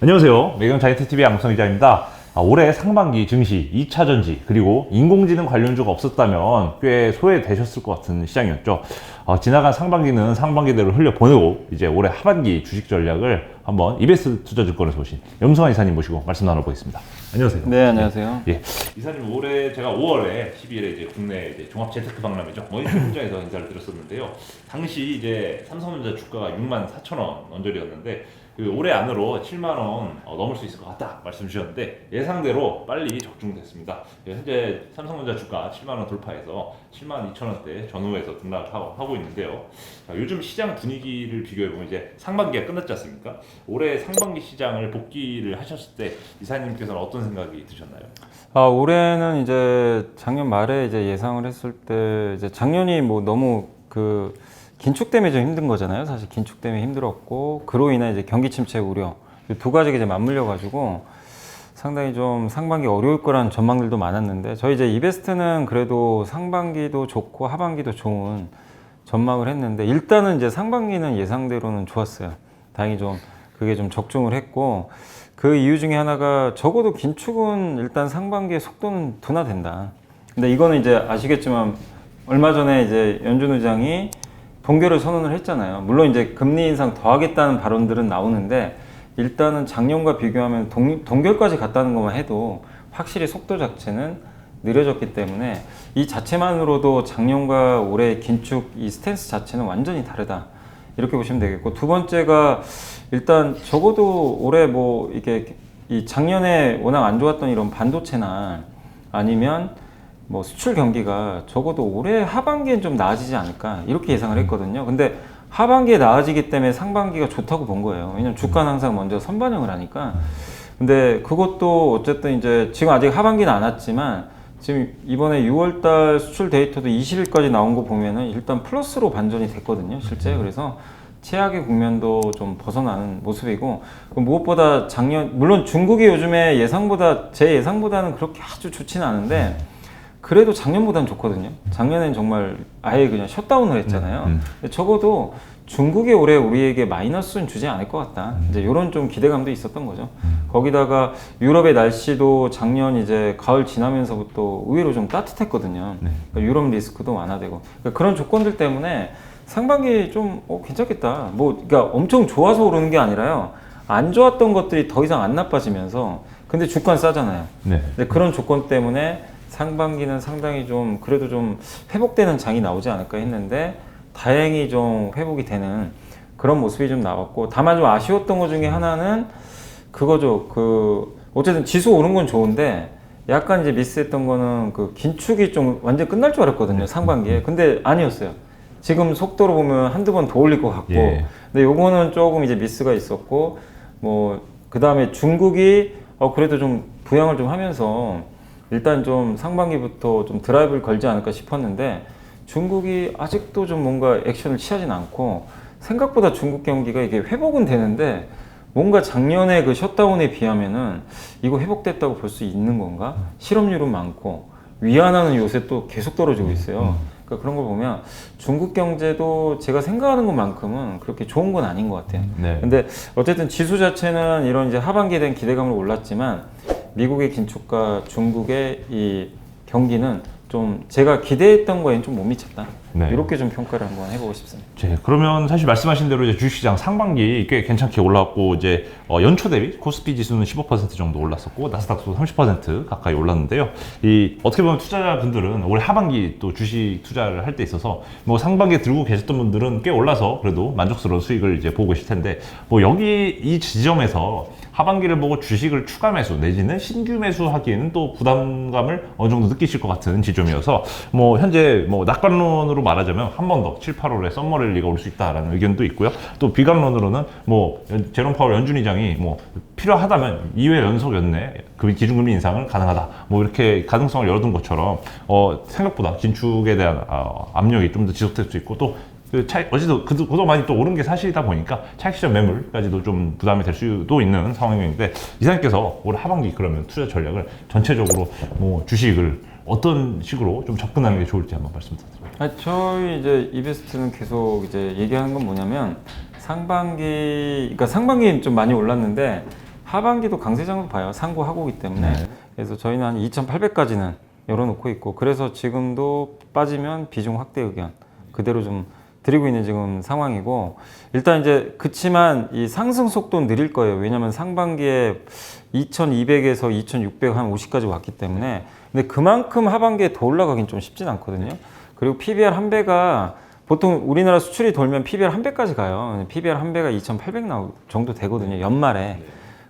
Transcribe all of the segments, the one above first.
안녕하세요. 매경자이언트TV의 양성 기자입니다. 올해 상반기 증시, 2차 전지, 그리고 인공지능 관련주가 없었다면 꽤 소외되셨을 것 같은 시장이었죠. 지나간 상반기는 상반기대로 흘려보내고 이제 올해 하반기 주식 전략을 한번 이베스트 투자증권에서 오신 염성환 이사님 모시고 말씀 나눠보겠습니다. 안녕하세요. 네, 안녕하세요. 예. 이사님 올해 제가 5월에 12일에 이제 국내 이제 종합 재테크 박람회죠. 머니터 현장에서 인사를 드렸었는데요. 당시 이제 삼성전자 주가가 64,000원 언저리였는데 그 올해 안으로 7만 원 넘을 수 있을 것 같다 말씀 주셨는데 예상대로 빨리 적중됐습니다. 현재 삼성전자 주가 7만 원 돌파해서 7만 2천 원대 전후에서 등락하고 있는데요. 자, 요즘 시장 분위기를 비교해 보면 이제 상반기가 끝났지 않습니까? 올해 상반기 시장을 복귀를 하셨을 때 이사님께서는 어떤 생각이 드셨나요? 올해는 이제 작년 말에 이제 예상을 했을 때 이제 작년이 뭐 너무 그 긴축 때문에 좀 힘든 거잖아요. 사실 긴축 때문에 힘들었고 그로 인해 이제 경기 침체 우려 두 가지가 이제 맞물려 가지고 상당히 좀 상반기 어려울 거라는 전망들도 많았는데 저희 이제 이베스트는 그래도 상반기도 좋고 하반기도 좋은 전망을 했는데 일단은 이제 상반기는 예상대로는 좋았어요. 다행히 좀 그게 좀 적중을 했고 그 이유 중에 하나가 적어도 긴축은 일단 상반기의 속도는 둔화된다. 근데 이거는 이제 아시겠지만 얼마 전에 이제 연준 의장이 동결을 선언을 했잖아요. 물론 이제 금리 인상 더 하겠다는 발언들은 나오는데 일단은 작년과 비교하면 동결까지 갔다는 것만 해도 확실히 속도 자체는 느려졌기 때문에 이 자체만으로도 작년과 올해 긴축 이 스탠스 자체는 완전히 다르다. 이렇게 보시면 되겠고 두 번째가 일단 적어도 올해 뭐 이게 이 작년에 워낙 안 좋았던 이런 반도체나 아니면 뭐 수출 경기가 적어도 올해 하반기엔 좀 나아지지 않을까 이렇게 예상을 했거든요. 근데 하반기에 나아지기 때문에 상반기가 좋다고 본 거예요. 왜냐면 주가는 항상 먼저 선반영을 하니까. 근데 그것도 어쨌든 이제 지금 아직 하반기는 안 왔지만 지금 이번에 6월달 수출 데이터도 20일까지 나온 거 보면은 일단 플러스로 반전이 됐거든요, 실제. 그래서 최악의 국면도 좀 벗어나는 모습이고 무엇보다 작년 물론 중국이 요즘에 예상보다 제 예상보다는 그렇게 아주 좋지는 않은데 그래도 작년보다는 좋거든요. 작년엔 정말 아예 그냥 셧다운을 했잖아요. 근데 적어도 중국이 올해 우리에게 마이너스는 주지 않을 것 같다. 이제 이런 좀 기대감도 있었던 거죠. 거기다가 유럽의 날씨도 작년 이제 가을 지나면서부터 의외로 좀 따뜻했거든요. 그러니까 유럽 리스크도 완화되고 그러니까 그런 조건들 때문에 상반기 좀 괜찮겠다. 뭐 그러니까 엄청 좋아서 오르는 게 아니라요. 안 좋았던 것들이 더 이상 안 나빠지면서 근데 주가는 싸잖아요. 네. 근데 그런 조건 때문에 상반기는 상당히 좀 그래도 좀 회복되는 장이 나오지 않을까 했는데 다행히 좀 회복이 되는 그런 모습이 좀 나왔고 다만 좀 아쉬웠던 것 중에 하나는 그거죠. 그 어쨌든 지수 오른 건 좋은데 약간 이제 미스했던 거는 그 긴축이 좀 완전 끝날 줄 알았거든요. 상반기에. 근데 아니었어요. 지금 속도로 보면 한두 번 더 올릴 것 같고 근데 요거는 조금 이제 미스가 있었고 뭐 그 다음에 중국이 그래도 좀 부양을 좀 하면서 일단 좀 상반기부터 좀 드라이브를 걸지 않을까 싶었는데 중국이 아직도 좀 뭔가 액션을 취하진 않고 생각보다 중국 경기가 이게 회복은 되는데 뭔가 작년에 그 셧다운에 비하면은 이거 회복됐다고 볼 수 있는 건가? 실업률은 많고 위안화는 요새 또 계속 떨어지고 있어요. 그러니까 그런 걸 보면 중국 경제도 제가 생각하는 것만큼은 그렇게 좋은 건 아닌 것 같아요. 근데 어쨌든 지수 자체는 이런 이제 하반기에 대한 기대감으로 올랐지만 미국의 긴축과 중국의 이 경기는 좀 제가 기대했던 거에는 좀 못 미쳤다. 이렇게 좀 평가를 한번 해보고 싶습니다. 그러면 사실 말씀하신 대로 이제 주식시장 상반기 꽤 괜찮게 올랐고 이제 연초 대비 코스피 지수는 15% 정도 올랐었고 나스닥도 30% 가까이 올랐는데요. 이 어떻게 보면 투자자분들은 올해 하반기 또 주식 투자를 할 때 있어서 뭐 상반기에 들고 계셨던 분들은 꽤 올라서 그래도 만족스러운 수익을 이제 보고 계실 텐데 뭐 여기 이 지점에서 하반기를 보고 주식을 추가 매수 내지는 신규 매수하기에는 또 부담감을 어느 정도 느끼실 것 같은 지점이어서 뭐 현재 뭐 낙관론으로 말하자면 한 번 더 7, 8월에 썸머 랠리가 올 수 있다라는 의견도 있고요. 또 비관론으로는 뭐 제롬 파월 연준 의장이 뭐 필요하다면 2회 연속 연내 그 기준금리 인상을 가능하다. 뭐 이렇게 가능성을 열어둔 것처럼 생각보다 긴축에 대한 압력이 좀 더 지속될 수 있고 또 어제도 그도 많이 또 오른 게 사실이다 보니까 차익 시장 매물까지도 좀 부담이 될 수도 있는 상황인데 이사님께서 올 하반기 그러면 투자 전략을 전체적으로 뭐 주식을 어떤 식으로 좀 접근하는 게 좋을지 한번 말씀 부탁드립니다. 저희 이제 이베스트는 계속 이제 얘기하는 건 뭐냐면 그러니까 상반기는 좀 많이 올랐는데 하반기도 강세장으로 봐요. 상고하고기 때문에. 그래서 저희는 한 2,800까지는 열어놓고 있고, 그래서 지금도 빠지면 비중 확대 의견 그대로 좀 드리고 있는 지금 상황이고, 일단 이제 그치만 이 상승 속도는 느릴 거예요. 왜냐면 상반기에 2,200에서 2,600 한 50까지 왔기 때문에. 근데 그만큼 하반기에 더 올라가긴 좀 쉽진 않거든요. 그리고 PBR 한 배가 보통 우리나라 수출이 돌면 PBR 한 배까지 가요. PBR 한 배가 2,800 정도 되거든요. 연말에.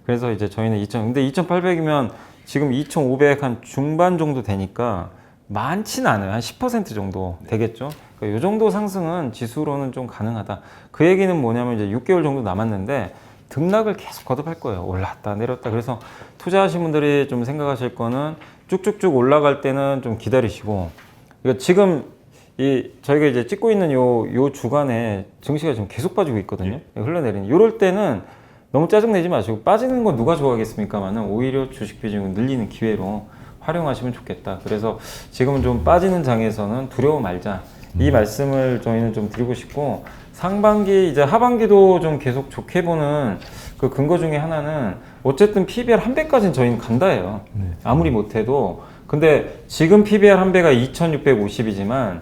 그래서 이제 저희는 근데 2,800이면 지금 2,500 한 중반 정도 되니까 많지는 않아요. 한 10% 정도 되겠죠. 그러니까 이 정도 상승은 지수로는 좀 가능하다. 그 얘기는 뭐냐면 이제 6개월 정도 남았는데 등락을 계속 거듭할 거예요. 올랐다 내렸다. 그래서 투자하신 분들이 좀 생각하실 거는 쭉쭉쭉 올라갈 때는 좀 기다리시고, 그러니까 지금 저희가 이제 찍고 있는 요 주간에 증시가 지금 계속 빠지고 있거든요. 흘러내리는. 이럴 때는 너무 짜증내지 마시고, 빠지는 건 누가 좋아하겠습니까만은 오히려 주식 비중을 늘리는 기회로 활용하시면 좋겠다. 그래서 지금은 좀 빠지는 장에서는 두려워 말자. 이 말씀을 저희는 좀 드리고 싶고, 상반기 이제 하반기도 좀 계속 좋게 보는 그 근거 중에 하나는 어쨌든 PBR 한 배까지는 저희는 간다예요. 아무리 못해도. 근데 지금 PBR 한 배가 2,650이지만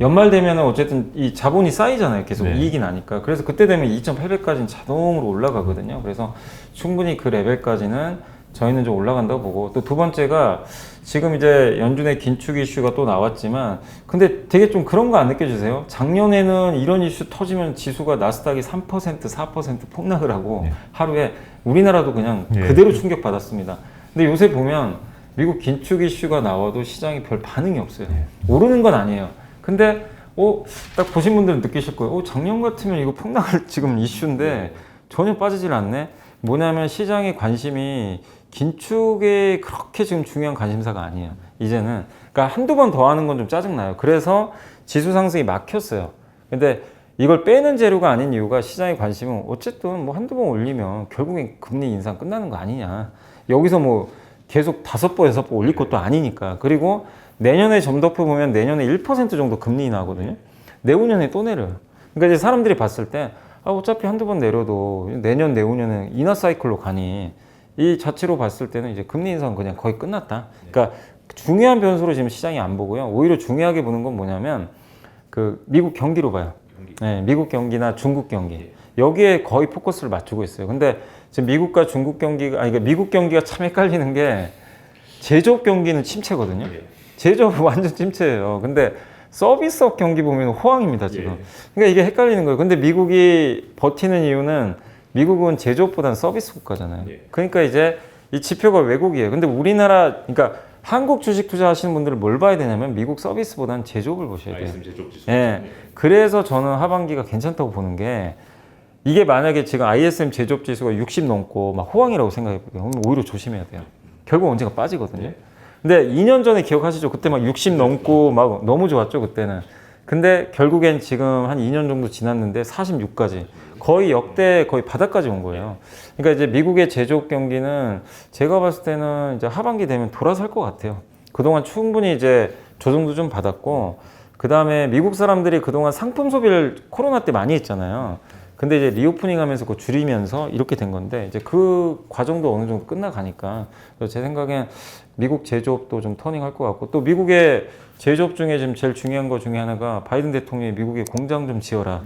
연말 되면은 어쨌든 이 자본이 쌓이잖아요. 계속 이익이 나니까. 그래서 그때 되면 2,800까지는 자동으로 올라가거든요. 그래서 충분히 그 레벨까지는 저희는 좀 올라간다고 보고, 또 두 번째가 지금 이제 연준의 긴축 이슈가 또 나왔지만, 근데 되게 좀 그런 거 안 느껴지세요? 작년에는 이런 이슈 터지면 지수가 나스닥이 3%, 4% 폭락을 하고 하루에 우리나라도 그냥 그대로 충격받았습니다. 근데 요새 보면 미국 긴축 이슈가 나와도 시장이 별 반응이 없어요. 오르는 건 아니에요. 근데 딱 보신 분들은 느끼실 거예요. 작년 같으면 이거 폭락할 지금 이슈인데 전혀 빠지질 않네. 뭐냐면 시장의 관심이 긴축에 그렇게 지금 중요한 관심사가 아니에요. 이제는. 그러니까 한두 번 더 하는 건 좀 짜증나요. 그래서 지수 상승이 막혔어요. 근데 이걸 빼는 재료가 아닌 이유가 시장의 관심은 어쨌든 뭐 한두 번 올리면 결국엔 금리 인상 끝나는 거 아니냐. 여기서 뭐 계속 5번, 6번 올릴 것도 아니니까. 그리고 내년에 점도표 보면 내년에 1% 정도 금리 나거든요. 내후년에 또 내려요. 그러니까 이제 사람들이 봤을 때 어차피 한두 번 내려도 내년, 내후년은 인하 사이클로 가니, 이 자체로 봤을 때는 이제 금리 인상 그냥 거의 끝났다. 그러니까 중요한 변수로 지금 시장이 안 보고요. 오히려 중요하게 보는 건 뭐냐면 그 미국 경기로 봐요. 네, 미국 경기나 중국 경기. 여기에 거의 포커스를 맞추고 있어요. 근데 지금 미국과 중국 경기가, 그러니까 미국 경기가 참 헷갈리는 게 제조업 경기는 침체거든요. 제조업 완전 침체예요. 근데 서비스업 경기 보면 호황입니다, 지금. 그러니까 이게 헷갈리는 거예요. 근데 미국이 버티는 이유는 미국은 제조업보다는 서비스 국가잖아요. 그러니까 이제 이 지표가 왜곡이에요. 근데 우리나라, 그러니까 한국 주식 투자하시는 분들은 뭘 봐야 되냐면 미국 서비스보다는 제조업을 보셔야 돼요. 그래서 저는 하반기가 괜찮다고 보는 게, 이게 만약에 지금 ISM 제조업 지수가 60 넘고 막 호황이라고 생각해 볼게요. 그럼 오히려 조심해야 돼요. 결국 언젠가 빠지거든요. 근데 2년 전에 기억하시죠? 그때 막 60 넘고 막 너무 좋았죠, 그때는. 근데 결국엔 지금 한 2년 정도 지났는데 46까지. 거의 역대 거의 바닥까지 온 거예요. 그러니까 이제 미국의 제조업 경기는 제가 봤을 때는 이제 하반기 되면 돌아설 것 같아요. 그동안 충분히 이제 조정도 좀 받았고, 그 다음에 미국 사람들이 그동안 상품 소비를 코로나 때 많이 했잖아요. 근데 이제 리오프닝 하면서 그거 줄이면서 이렇게 된 건데, 이제 그 과정도 어느 정도 끝나가니까, 그래서 제 생각엔 미국 제조업도 좀 터닝할 것 같고, 또 미국의 제조업 중에 지금 제일 중요한 것 중에 하나가 바이든 대통령이 미국에 공장 좀 지어라.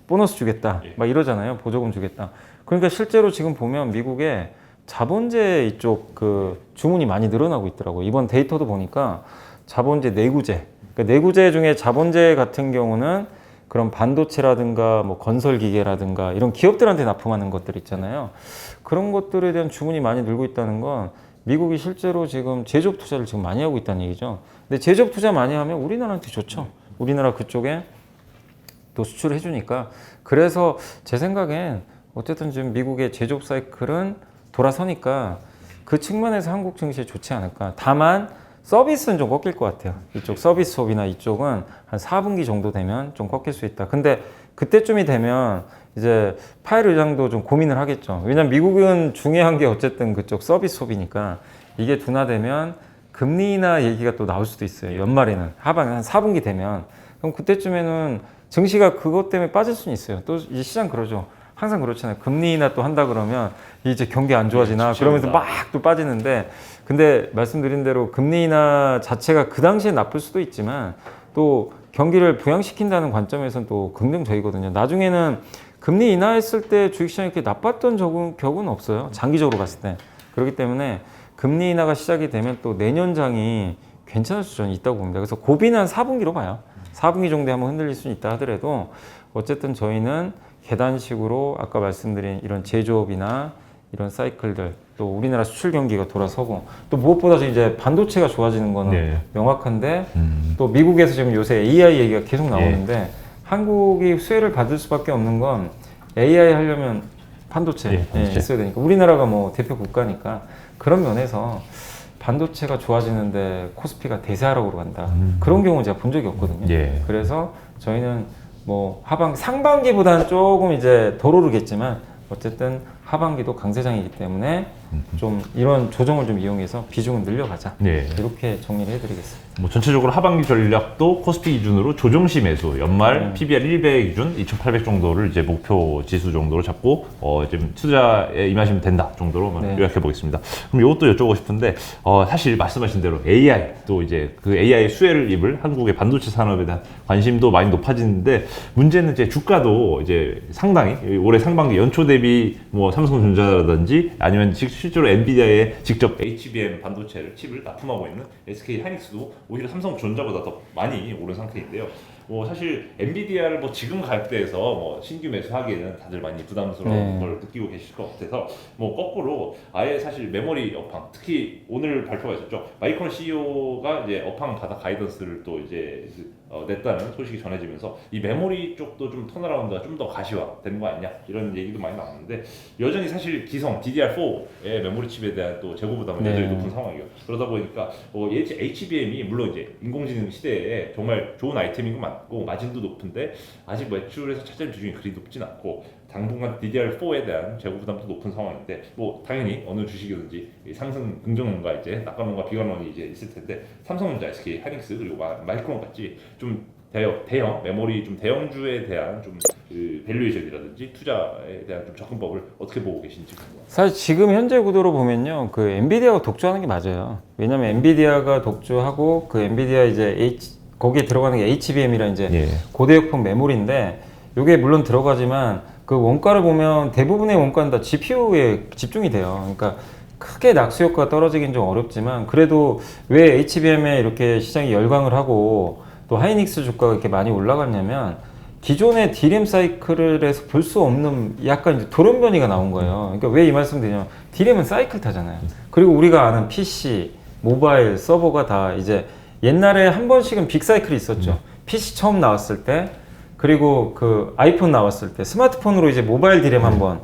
보너스 주겠다. 막 이러잖아요. 보조금 주겠다. 그러니까 실제로 지금 보면 미국에 자본재 이쪽 그 주문이 많이 늘어나고 있더라고요. 이번 데이터도 보니까 자본재 내구재. 그러니까 내구재 중에 자본재 같은 경우는 그런 반도체라든가 뭐 건설기계라든가 이런 기업들한테 납품하는 것들 있잖아요. 그런 것들에 대한 주문이 많이 늘고 있다는 건 미국이 실제로 지금 제조업 투자를 지금 많이 하고 있다는 얘기죠. 근데 제조업 투자 많이 하면 우리나라한테 좋죠. 우리나라 그쪽에 또 수출을 해주니까. 그래서 제 생각엔 어쨌든 지금 미국의 제조업 사이클은 돌아서니까 그 측면에서 한국 증시에 좋지 않을까. 다만 서비스는 좀 꺾일 것 같아요. 이쪽 서비스업이나 이쪽은 한 4분기 정도 되면 좀 꺾일 수 있다. 근데 그때쯤이 되면 이제 파웰 의장도 좀 고민을 하겠죠. 왜냐면 미국은 중요한 게 어쨌든 그쪽 서비스업이니까 이게 둔화되면 금리 인하 얘기가 또 나올 수도 있어요. 연말에는 하반 한 4분기 되면. 그럼 그때쯤에는 증시가 그것 때문에 빠질 수는 있어요. 또 이제 시장 그러죠. 항상 그렇잖아요. 금리 인하 또 한다 그러면 이제 경기 안 좋아지나 그러면서 막 또 빠지는데, 근데 말씀드린 대로 금리 인하 자체가 그 당시에 나쁠 수도 있지만 또 경기를 부양시킨다는 관점에서는 또 긍정적이거든요. 나중에는 금리 인하했을 때 주식시장이 이렇게 나빴던 격은 없어요. 장기적으로 봤을 때. 그렇기 때문에 금리 인하가 시작이 되면 또 내년장이 괜찮을 수는 있다고 봅니다. 그래서 고비는 한 4분기로 봐요. 4분기 정도에 한번 흔들릴 수는 있다 하더라도 어쨌든 저희는 계단식으로 아까 말씀드린 이런 제조업이나 이런 사이클들, 또 우리나라 수출 경기가 돌아서고, 또 무엇보다 이제 반도체가 좋아지는 거는 네. 명확한데, 또 미국에서 지금 요새 AI 얘기가 계속 나오는데 한국이 수혜를 받을 수밖에 없는 건 AI 하려면 반도체, 반도체. 있어야 되니까. 우리나라가 뭐 대표 국가니까 그런 면에서 반도체가 좋아지는데 코스피가 대세하락으로 간다. 그런 경우는 제가 본 적이 없거든요. 예. 그래서 저희는 뭐 상반기보다는 조금 이제 덜 오르겠지만 어쨌든 하반기도 강세장이기 때문에 좀 이런 조정을 좀 이용해서 비중을 늘려가자. 네. 이렇게 정리를 해드리겠습니다. 뭐 전체적으로 하반기 전략도 코스피 기준으로 조정시 매수, 연말 PBR 100 기준 2,800 정도를 이제 목표 지수 정도로 잡고 지금 투자에 임하시면 된다 정도로 네. 요약해 보겠습니다. 그럼 이것도 여쭤보고 싶은데 사실 말씀하신 대로 AI 또 이제 그 AI 수혜를 입을 한국의 반도체 산업에 대한 관심도 많이 높아지는데, 문제는 이제 주가도 이제 상당히 올해 상반기 연초 대비 뭐 삼성전자라든지 아니면 실제로 엔비디아에 직접 HBM 반도체를 칩을 납품하고 있는 SK 하이닉스도 오히려 삼성전자보다 더 많이 오른 상태인데요. 뭐 사실 엔비디아를 뭐 지금 가격대에서 뭐 신규 매수하기에는 다들 많이 부담스러운 걸 느끼고 계실 것 같아서 뭐 거꾸로 아예 사실 메모리 업황, 특히 오늘 발표가 있었죠. 마이크론 CEO가 이제 업황 바닥 가이던스를 또 이제 냈다는 소식이 전해지면서 이 메모리 쪽도 좀 턴어라운드가 좀 더 가시화되는 거 아니냐 이런 얘기도 많이 나왔는데, 여전히 사실 기성 DDR4의 메모리 칩에 대한 또 재고 부담은 여전히 높은 상황이에요. 그러다 보니까 HBM이 물론 이제 인공지능 시대에 정말 좋은 아이템인 건 맞고 마진도 높은데 아직 매출에서 차지하는 비중이 그리 높진 않고 당분간 DDR4에 대한 재고 부담도 높은 상황인데, 뭐 당연히 어느 주식이든지 상승 긍정론과 이제 낙관론과 비관론이 이제 있을 텐데, 삼성전자, SK 하이닉스 그리고 마이크론 같이 좀 대형 메모리 좀 대형주에 대한 좀 그 밸류에이션이라든지 투자에 대한 좀 접근법을 어떻게 보고 계신지 궁금합니다. 사실 지금 현재 구도로 보면요, 그 엔비디아가 독주하는 게 맞아요. 왜냐면 엔비디아가 독주하고 그 엔비디아 이제 거기에 들어가는 게 HBM이라 이제 고대역폭 메모리인데, 이게 물론 들어가지만 그 원가를 보면 대부분의 원가는 다 GPU에 집중이 돼요. 그러니까 크게 낙수 효과가 떨어지긴 좀 어렵지만, 그래도 왜 HBM에 이렇게 시장이 열광을 하고 또 하이닉스 주가가 이렇게 많이 올라갔냐면, 기존의 D램 사이클에서 볼 수 없는 약간 이제 돌연변이가 나온 거예요. 그러니까 왜 이 말씀 드리냐면, D램은 사이클 타잖아요. 그리고 우리가 아는 PC, 모바일, 서버가 다 이제 옛날에 한 번씩은 빅 사이클이 있었죠. PC 처음 나왔을 때, 그리고 그 아이폰 나왔을 때, 스마트폰으로 이제 모바일 D램 한번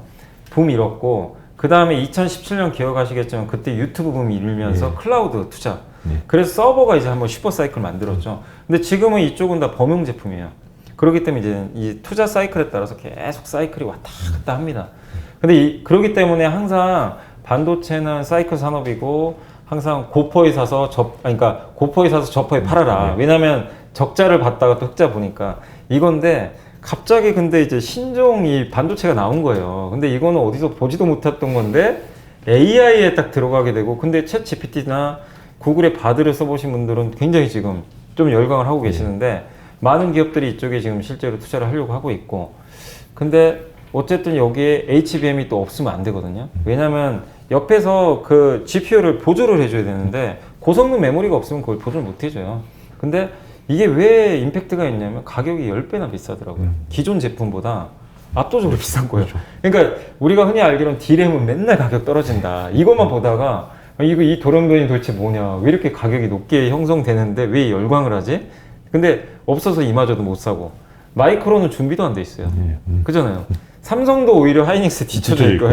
붐 일었고, 그 다음에 2017년 기억하시겠지만 그때 유튜브 붐이 일면서 클라우드 투자. 그래서 서버가 이제 한번 슈퍼 사이클 만들었죠. 근데 지금은 이쪽은 다 범용 제품이에요. 그렇기 때문에 이제 이 투자 사이클에 따라서 계속 사이클이 왔다 갔다 합니다. 근데 그렇기 때문에 항상 반도체는 사이클 산업이고, 항상 고퍼에 사서 고퍼에 사서 저퍼에 팔아라. 왜냐면 적자를 봤다가 또 흑자 보니까 이건데, 갑자기 근데 이제 신종 이 반도체가 나온 거예요. 근데 이거는 어디서 보지도 못했던 건데 AI에 딱 들어가게 되고, 근데 챗 GPT나 구글의 바드를 써보신 분들은 굉장히 지금 좀 열광을 하고 계시는데, 많은 기업들이 이쪽에 지금 실제로 투자를 하려고 하고 있고, 근데 어쨌든 여기에 HBM이 또 없으면 안 되거든요. 왜냐면 옆에서 그 GPU를 보조를 해줘야 되는데 고성능 메모리가 없으면 그걸 보조를 못 해줘요. 근데 이게 왜 임팩트가 있냐면 가격이 10배나 비싸더라고요. 기존 제품보다 압도적으로 비싼 거예요. 그러니까 우리가 흔히 알기로는 D램은 맨날 가격 떨어진다, 이것만 보다가 이 돌연변이 도대체 뭐냐, 왜 이렇게 가격이 높게 형성되는데 왜 열광을 하지? 근데 없어서 이마저도 못 사고, 마이크론은 준비도 안 돼 있어요. 그잖아요. 삼성도 오히려 하이닉스 뒤쳐져 있고.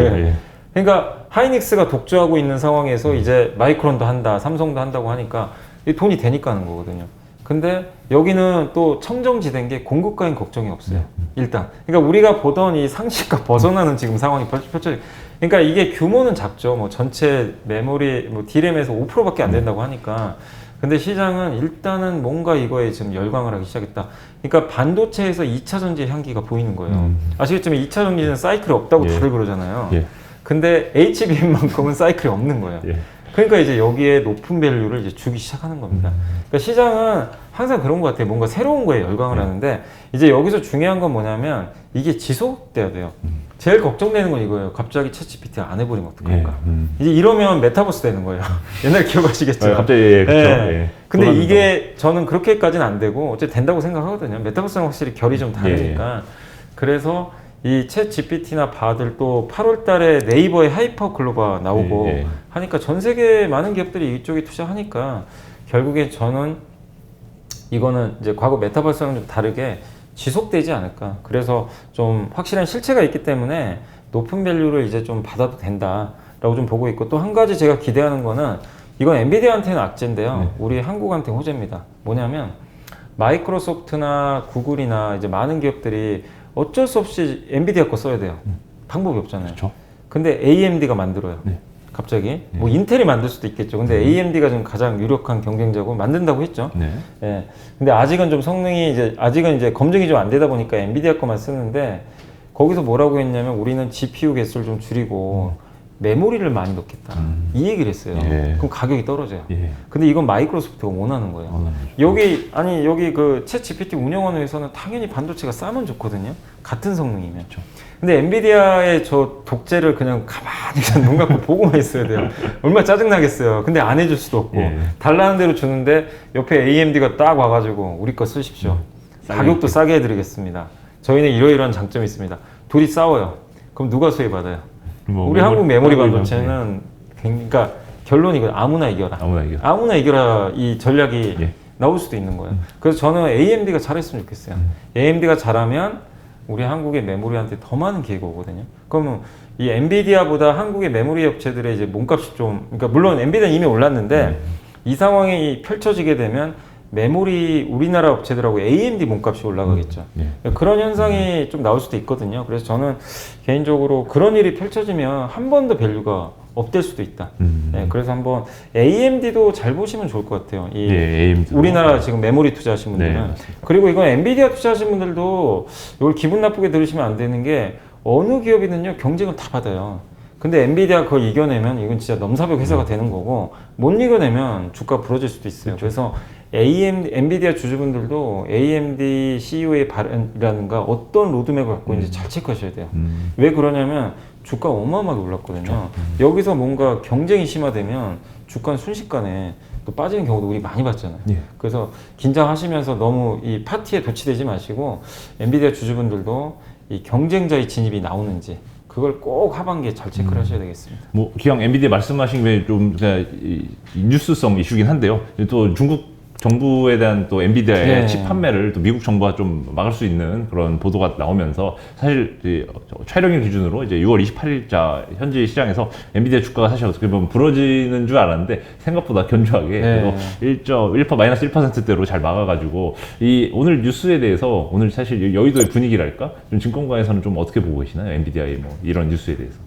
그러니까 하이닉스가 독주하고 있는 상황에서 이제 마이크론도 한다, 삼성도 한다고 하니까 돈이 되니까 하는 거거든요. 근데 여기는 또 청정지대인 게 공급가엔 걱정이 없어요. 일단. 그러니까 우리가 보던 이 상식과 벗어나는 지금 상황이 펼쳐져. 그러니까 이게 규모는 작죠. 뭐 전체 메모리, 뭐 D램에서 5%밖에 안 된다고 하니까. 근데 시장은 일단은 뭔가 이거에 지금 열광을 하기 시작했다. 그러니까 반도체에서 2차 전지의 향기가 보이는 거예요. 아시겠지만 2차 전지는 사이클이 없다고 예. 다들 그러잖아요. 예. 근데 HBM만큼은 사이클이 없는 거예요. 예. 그러니까 이제 여기에 높은 밸류를 이제 주기 시작하는 겁니다. 그러니까 시장은 항상 그런 것 같아요. 뭔가 새로운 거에 열광을 하는데 이제 여기서 중요한 건 뭐냐면 이게 지속돼야 돼요. 제일 걱정되는 건 이거예요. 갑자기 챗GPT 안 해버리면 어떡할까? 이제 이러면 메타버스 되는 거예요. 옛날 기억하시겠죠? 갑자기 예, 그렇죠. 예. 예. 근데 돌아간다. 이게 저는 그렇게까지는 안 되고 어쨌든 된다고 생각하거든요. 메타버스는 확실히 결이 좀 다르니까. 그래서 이 챗 GPT나 바들 또 8월 달에 네이버에 하이퍼 글로바 나오고 예, 예. 하니까 전 세계 많은 기업들이 이쪽에 투자하니까 결국에 저는 이거는 이제 과거 메타버스랑 좀 다르게 지속되지 않을까. 그래서 좀 확실한 실체가 있기 때문에 높은 밸류를 이제 좀 받아도 된다라고 좀 보고 있고 또 한 가지 제가 기대하는 거는 이건 엔비디아한테는 악재인데요. 우리 한국한테 호재입니다. 뭐냐면 마이크로소프트나 구글이나 이제 많은 기업들이 어쩔 수 없이 엔비디아 거 써야 돼요. 방법이 없잖아요. 그렇죠. 근데 AMD가 만들어요. 네. 갑자기 뭐 인텔이 만들 수도 있겠죠. 근데 AMD가 좀 가장 유력한 경쟁자고 만든다고 했죠. 네. 예. 근데 아직은 좀 성능이 이제 아직은 이제 검증이 좀 안 되다 보니까 엔비디아 거만 쓰는데 거기서 뭐라고 했냐면 우리는 GPU 개수를 좀 줄이고 메모리를 많이 넣겠다. 이 얘기를 했어요. 예. 그럼 가격이 떨어져요. 예. 근데 이건 마이크로소프트가 원하는 거예요. 원하는 여기 그 챗 GPT 운영하는 회사는 당연히 반도체가 싸면 좋거든요. 같은 성능이면. 그렇죠. 근데 엔비디아의 저 독재를 그냥 가만히 그냥 눈 감고 보고만 있어야 돼요. 얼마나 짜증나겠어요. 근데 안 해줄 수도 없고. 예. 달라는 대로 주는데 옆에 AMD가 딱 와가지고 우리 거 쓰십시오. 가격도 싸게 해드리겠습니다. 저희는 이러이러한 장점이 있습니다. 둘이 싸워요. 그럼 누가 수혜받아요? 뭐 우리 한국 메모리 메모리 반도체는 그러니까 결론이 이거 아무나 이겨라. 아무나 이겨. 아무나 이겨라 이 전략이 예. 나올 수도 있는 거예요. 그래서 저는 AMD가 잘했으면 좋겠어요. AMD가 잘하면 우리 한국의 메모리한테 더 많은 기회가 오거든요. 그러면 이 엔비디아보다 한국의 메모리 업체들의 이제 몸값이 좀, 그러니까 물론 엔비디아는 이미 올랐는데 이 상황이 펼쳐지게 되면 메모리 우리나라 업체들하고 AMD 몸값이 올라가겠죠. 그런 현상이 좀 나올 수도 있거든요. 그래서 저는 개인적으로 그런 일이 펼쳐지면 한 번 더 밸류가 업될 수도 있다. 네, 그래서 한번 AMD도 잘 보시면 좋을 것 같아요. 이 AMD. 우리나라 지금 메모리 투자하신 분들은. 네, 그리고 이건 엔비디아 투자하신 분들도 이걸 기분 나쁘게 들으시면 안 되는 게 어느 기업이든요 경쟁을 다 받아요. 근데 엔비디아 그걸 이겨내면 이건 진짜 넘사벽 회사가 되는 거고 못 이겨내면 주가 부러질 수도 있어요. 그래서 엔비디아 주주분들도 AMD CEO의 발언이라든가 어떤 로드맵을 갖고 있는지 잘 체크하셔야 돼요. 왜 그러냐면 주가가 어마어마하게 올랐거든요. 여기서 뭔가 경쟁이 심화되면 주가는 순식간에 또 빠지는 경우도 우리 많이 봤잖아요. 그래서 긴장하시면서 너무 이 파티에 도취되지 마시고 엔비디아 주주분들도 이 경쟁자의 진입이 나오는지 그걸 꼭 하반기에 잘 체크를 하셔야 되겠습니다. 뭐 기왕 엔비디아 말씀하신 게 좀 이 뉴스성 이슈긴 한데요. 또 중국 정부에 대한 또 엔비디아의 네. 칩 판매를 또 미국 정부가 좀 막을 수 있는 그런 보도가 나오면서 사실 촬영일 기준으로 이제 6월 28일자 현지 시장에서 엔비디아 주가가 사실 어떻게 보면 부러지는 줄 알았는데 생각보다 견조하게 네. 1.1% 마이너스 1%대로 잘 막아가지고 이 오늘 뉴스에 대해서 오늘 사실 여의도의 분위기랄까 좀 증권가에서는 좀 어떻게 보고 계시나요? 엔비디아의 뭐 이런 뉴스에 대해서.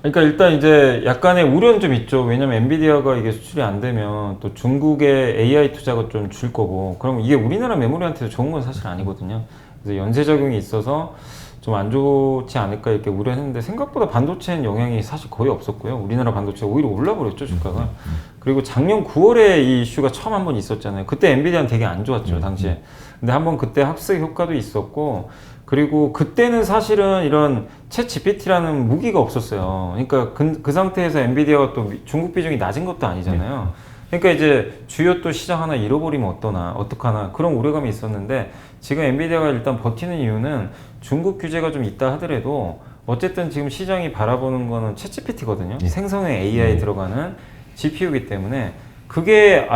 그러니까 일단 이제 약간의 우려는 좀 있죠. 왜냐면 엔비디아가 이게 수출이 안 되면 또 중국의 AI 투자가 좀 줄 거고, 그럼 이게 우리나라 메모리한테도 좋은 건 사실 아니거든요. 그래서 연쇄작용이 있어서 좀 안 좋지 않을까 이렇게 우려했는데 생각보다 반도체는 영향이 사실 거의 없었고요. 우리나라 반도체가 오히려 올라버렸죠, 주가가. 그리고 작년 9월에 이 이슈가 처음 한번 있었잖아요. 그때 엔비디아는 되게 안 좋았죠, 당시에. 근데 한번 그때 합승 효과도 있었고, 그리고 그때는 사실은 이런 챗 GPT라는 무기가 없었어요. 그러니까 그 상태에서 엔비디아가 또 중국 비중이 낮은 것도 아니잖아요. 그러니까 이제 주요 또 시장 하나 잃어버리면 어떡하나 그런 우려감이 있었는데 지금 엔비디아가 일단 버티는 이유는 중국 규제가 좀 있다 하더라도 어쨌든 지금 시장이 바라보는 거는 챗 GPT거든요. 생성형 AI에 들어가는 GPU이기 때문에 그게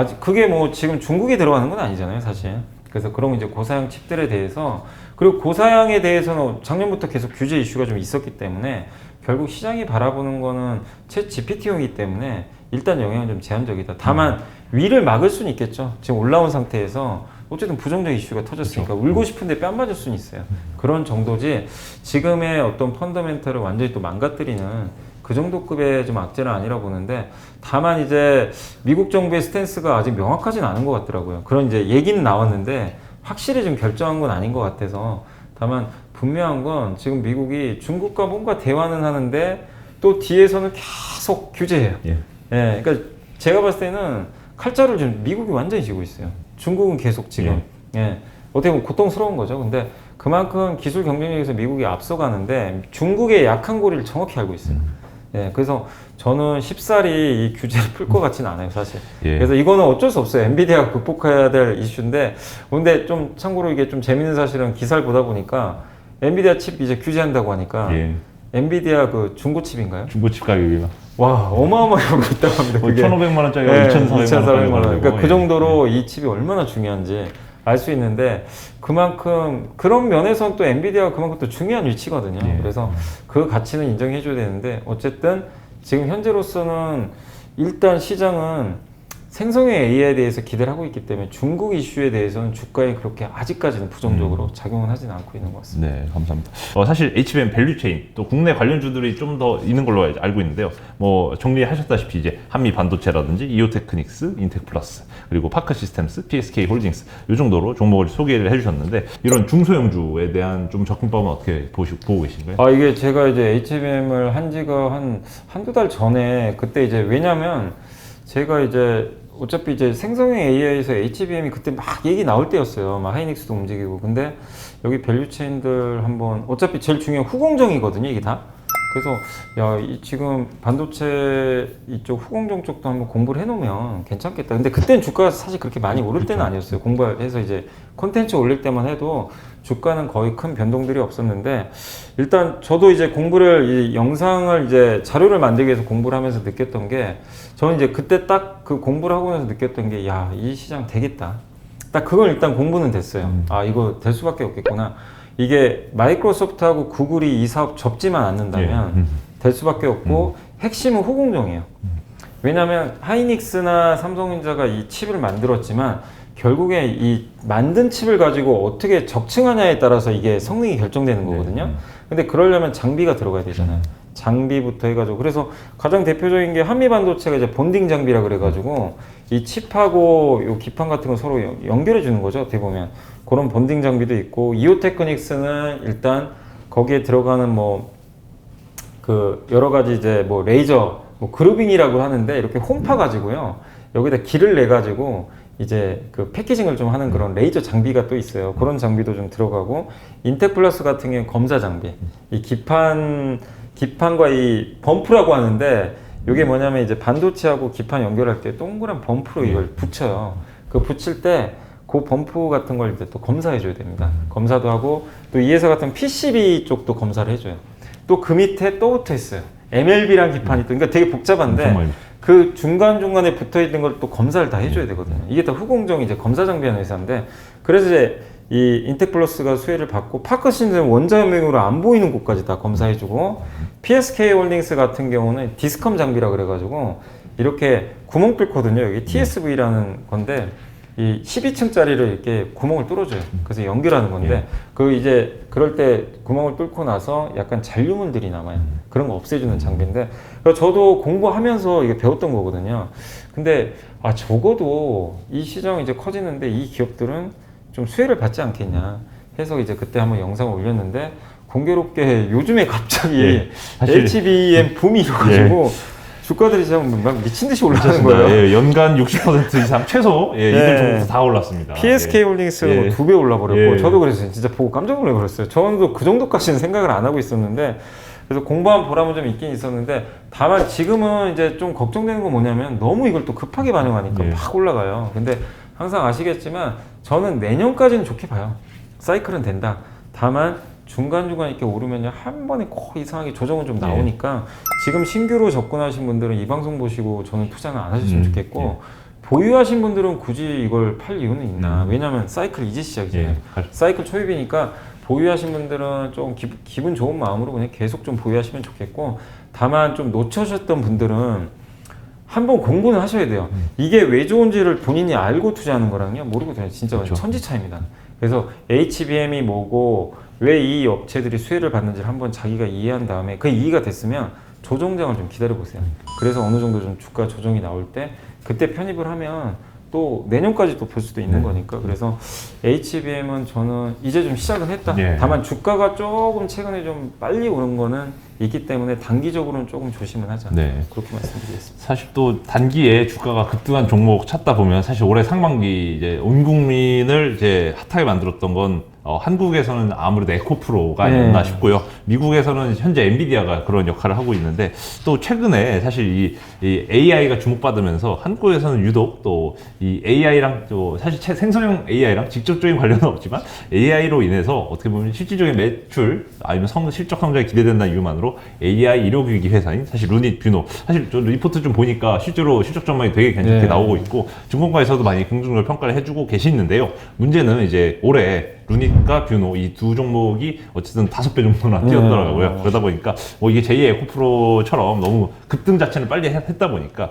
뭐 지금 중국에 들어가는 건 아니잖아요, 사실. 그래서 그런 이제 고사양 칩들에 대해서, 그리고 고사양에 대해서는 작년부터 계속 규제 이슈가 좀 있었기 때문에 결국 시장이 바라보는 거는 챗 GPT용이기 때문에 일단 영향은 좀 제한적이다. 다만 위를 막을 수는 있겠죠. 지금 올라온 상태에서 어쨌든 부정적 이슈가 터졌으니까 울고 싶은데 뺨 맞을 수는 있어요. 그런 정도지 지금의 어떤 펀더멘털을 완전히 또 망가뜨리는 그 정도 급의 좀 악재는 아니라 보는데 다만 이제 미국 정부의 스탠스가 아직 명확하진 않은 것 같더라고요. 그런 이제 얘기는 나왔는데 확실히 좀 결정한 건 아닌 것 같아서 다만 분명한 건 지금 미국이 중국과 뭔가 대화는 하는데 또 뒤에서는 계속 규제해요. 예. 예, 그러니까 제가 봤을 때는 칼자루를 지금 미국이 완전히 쥐고 있어요. 중국은 계속 지금 예. 어떻게 보면 고통스러운 거죠. 근데 그만큼 기술 경쟁력에서 미국이 앞서가는데 중국의 약한 고리를 정확히 알고 있어요. 예, 그래서 저는 쉽사리 이 규제를 풀 것 같지는 않아요, 사실. 예. 그래서 이거는 어쩔 수 없어요. 엔비디아가 극복해야 될 이슈인데, 근데 좀 참고로 이게 좀 재밌는 사실은 기사를 보다 보니까 엔비디아 칩 이제 규제한다고 하니까 예. 엔비디아 그 중고 칩인가요? 중고칩 가격이 와, 어마어마하게 오르고 있다고 합니다. 뭐 그게. 1,500만 원짜리가 네, 2,400만 원. 그러니까 그 정도로 이 칩이 얼마나 중요한지 알 수 있는데 그만큼 그런 면에서는 또 엔비디아가 그만큼 또 중요한 위치거든요. 예. 그래서 그 가치는 인정해 줘야 되는데 어쨌든 지금 현재로서는 일단 시장은 생성형 AI에 대해서 기대를 하고 있기 때문에 중국 이슈에 대해서는 주가에 그렇게 아직까지는 부정적으로 작용은 하진 않고 있는 것 같습니다. 네, 감사합니다. 사실 HBM 밸류체인 또 국내 관련주들이 좀 더 있는 걸로 알고 있는데요. 뭐 정리하셨다시피 이제 한미 반도체라든지 이오테크닉스, 인텍플러스, 그리고 파크 시스템스, PSK 홀딩스 이 정도로 종목을 소개를 해주셨는데 이런 중소형주에 대한 좀 접근법은 어떻게 보고 계신가요? 아, 이게 제가 이제 HBM을 한 지가 한두 달 전에 그때 이제 왜냐면 제가 이제 어차피 이제 생성형 AI에서 HBM이 그때 막 얘기 나올 때였어요. 막 하이닉스도 움직이고. 근데 여기 밸류체인들 한번 어차피 제일 중요한 후공정이거든요, 이게 다. 그래서 야, 지금 반도체 이쪽 후공정 쪽도 한번 공부를 해놓으면 괜찮겠다. 근데 그때는 주가가 사실 그렇게 많이 오를 때는 아니었어요. 공부해서 이제 콘텐츠 올릴 때만 해도 주가는 거의 큰 변동들이 없었는데 일단 저도 이제 공부를 이 영상을 이제 자료를 만들기 위해서 공부를 하면서 느꼈던 게 저는 이제 그때 딱 그 공부를 하고 나서 느꼈던 게 야, 이 시장 되겠다. 딱 그걸 일단 공부는 됐어요. 아, 이거 될 수밖에 없겠구나. 이게 마이크로소프트하고 구글이 이 사업 접지만 않는다면 될 수밖에 없고 핵심은 후공정이에요. 왜냐하면 하이닉스나 삼성전자가 이 칩을 만들었지만 결국에 이 만든 칩을 가지고 어떻게 적층하냐에 따라서 이게 성능이 결정되는 거거든요. 근데 그러려면 장비가 들어가야 되잖아요. 장비부터 해가지고 그래서 가장 대표적인 게 한미 반도체가 이제 본딩 장비라 그래가지고 이 칩하고 요 기판 같은 거 서로 연결해 주는 거죠. 어떻게 보면 그런 본딩 장비도 있고 이오테크닉스는 일단 거기에 들어가는 뭐 그 여러 가지 이제 뭐 레이저 뭐 그루빙이라고 하는데 이렇게 홈파 가지고요 여기다 길을 내 가지고 이제 그 패키징을 좀 하는 그런 레이저 장비가 또 있어요. 그런 장비도 좀 들어가고 인텍플러스 같은 경우는 검사 장비 이 기판과 이 범프라고 하는데 이게 뭐냐면 이제 반도체하고 기판 연결할 때 동그란 범프로 이걸 붙여요. 그 붙일 때 그 범프 같은 걸 이제 또 검사해 줘야 됩니다. 검사도 하고 또 이 회사 같은 PCB 쪽도 검사를 해줘요. 또 그 밑에 또 붙어 있어요. MLB란 기판이 또 그러니까 되게 복잡한데 정말. 그 중간중간에 붙어 있는 걸 또 검사를 다 해줘야 되거든요. 이게 다 후공정 이제 검사 장비하는 회사인데 그래서 이제 이 인텍플러스가 수혜를 받고 파커신은 원자명으로 안 보이는 곳까지 다 검사해주고 PSK 홀딩스 같은 경우는 디스컴 장비라 그래가지고 이렇게 구멍 뚫거든요. 여기 TSV라는 건데 이 12층짜리를 이렇게 구멍을 뚫어줘요. 그래서 연결하는 건데 그 이제 그럴 때 구멍을 뚫고 나서 약간 잔류물들이 남아요. 그런 거 없애주는 장비인데 그래서 저도 공부하면서 이게 배웠던 거거든요. 근데 아 적어도 이 시장이 이제 커지는데 이 기업들은 좀 수혜를 받지 않겠냐 해서 이제 그때 한번 영상을 올렸는데 공교롭게 요즘에 갑자기 사실 HBM 붐이 일어가지고 주가들이 지금 막 미친 듯이 올라가는 거예요. 예, 연간 60% 이상 최소 이들 종목도 다 올랐습니다. PSK 홀딩스가 뭐 2배 올라버렸고 저도 그래서 진짜 보고 깜짝 놀라버렸어요. 저도 그 정도까지는 생각을 안 하고 있었는데 그래서 공부한 보람은 좀 있긴 있었는데 다만 지금은 이제 좀 걱정되는 건 뭐냐면 너무 이걸 또 급하게 반영하니까 막 올라가요. 근데 항상 아시겠지만 저는 내년까지는 좋게 봐요. 사이클은 된다. 다만 중간중간 이렇게 오르면요 한 번에 꼭 이상하게 조정은 좀 나오니까 지금 신규로 접근하신 분들은 이 방송 보시고 저는 투자는 안 하셨으면 좋겠고 보유하신 분들은 굳이 이걸 팔 이유는 있나 왜냐면 사이클 이제 시작이잖아요. 사이클 초입이니까 보유하신 분들은 좀 기분 좋은 마음으로 그냥 계속 좀 보유하시면 좋겠고 다만 좀 놓쳐셨던 분들은 한번 공부는 하셔야 돼요. 이게 왜 좋은지를 본인이 알고 투자하는 거랑요 모르고 투자 진짜 그렇죠. 천지 차이입니다. 그래서 HBM이 뭐고 왜 이 업체들이 수혜를 받는지를 한번 자기가 이해한 다음에 그 이해가 됐으면 조정장을 좀 기다려 보세요. 그래서 어느 정도 좀 주가 조정이 나올 때 그때 편입을 하면 또 내년까지 또 볼 수도 있는 거니까. 그래서 HBM은 저는 이제 좀 시작은 했다. 예. 다만 주가가 조금 최근에 좀 빨리 오는 거는 있기 때문에 단기적으로는 조금 조심은 하자. 네. 그렇게 말씀드리겠습니다. 사실 또 단기에 주가가 급등한 종목 찾다 보면 사실 올해 상반기 이제 온 국민을 이제 핫하게 만들었던 건 한국에서는 아무래도 에코프로가 아니었나 네. 싶고요. 미국에서는 현재 엔비디아가 그런 역할을 하고 있는데 또 최근에 사실 이 AI가 주목받으면서 한국에서는 유독 또 이 AI랑 또 사실 생성형 AI랑 직접적인 관련은 없지만 AI로 인해서 어떻게 보면 실질적인 매출 아니면 실적 성장이 기대된다는 이유만으로 AI 의료기기 회사인 사실 루닛, 뷰노 사실 저 리포트 좀 보니까 실제로 실적 전망이 되게 괜찮게 네. 나오고 있고 증권가에서도 많이 긍정적으로 평가를 해주고 계시는데요. 문제는 이제 올해 루닛과 뷰노 이 두 종목이 어쨌든 5배 정도나 뛰었더라고요. 그러다 보니까 뭐 이게 제2의 에코프로처럼 너무 급등 자체는 빨리 했다 보니까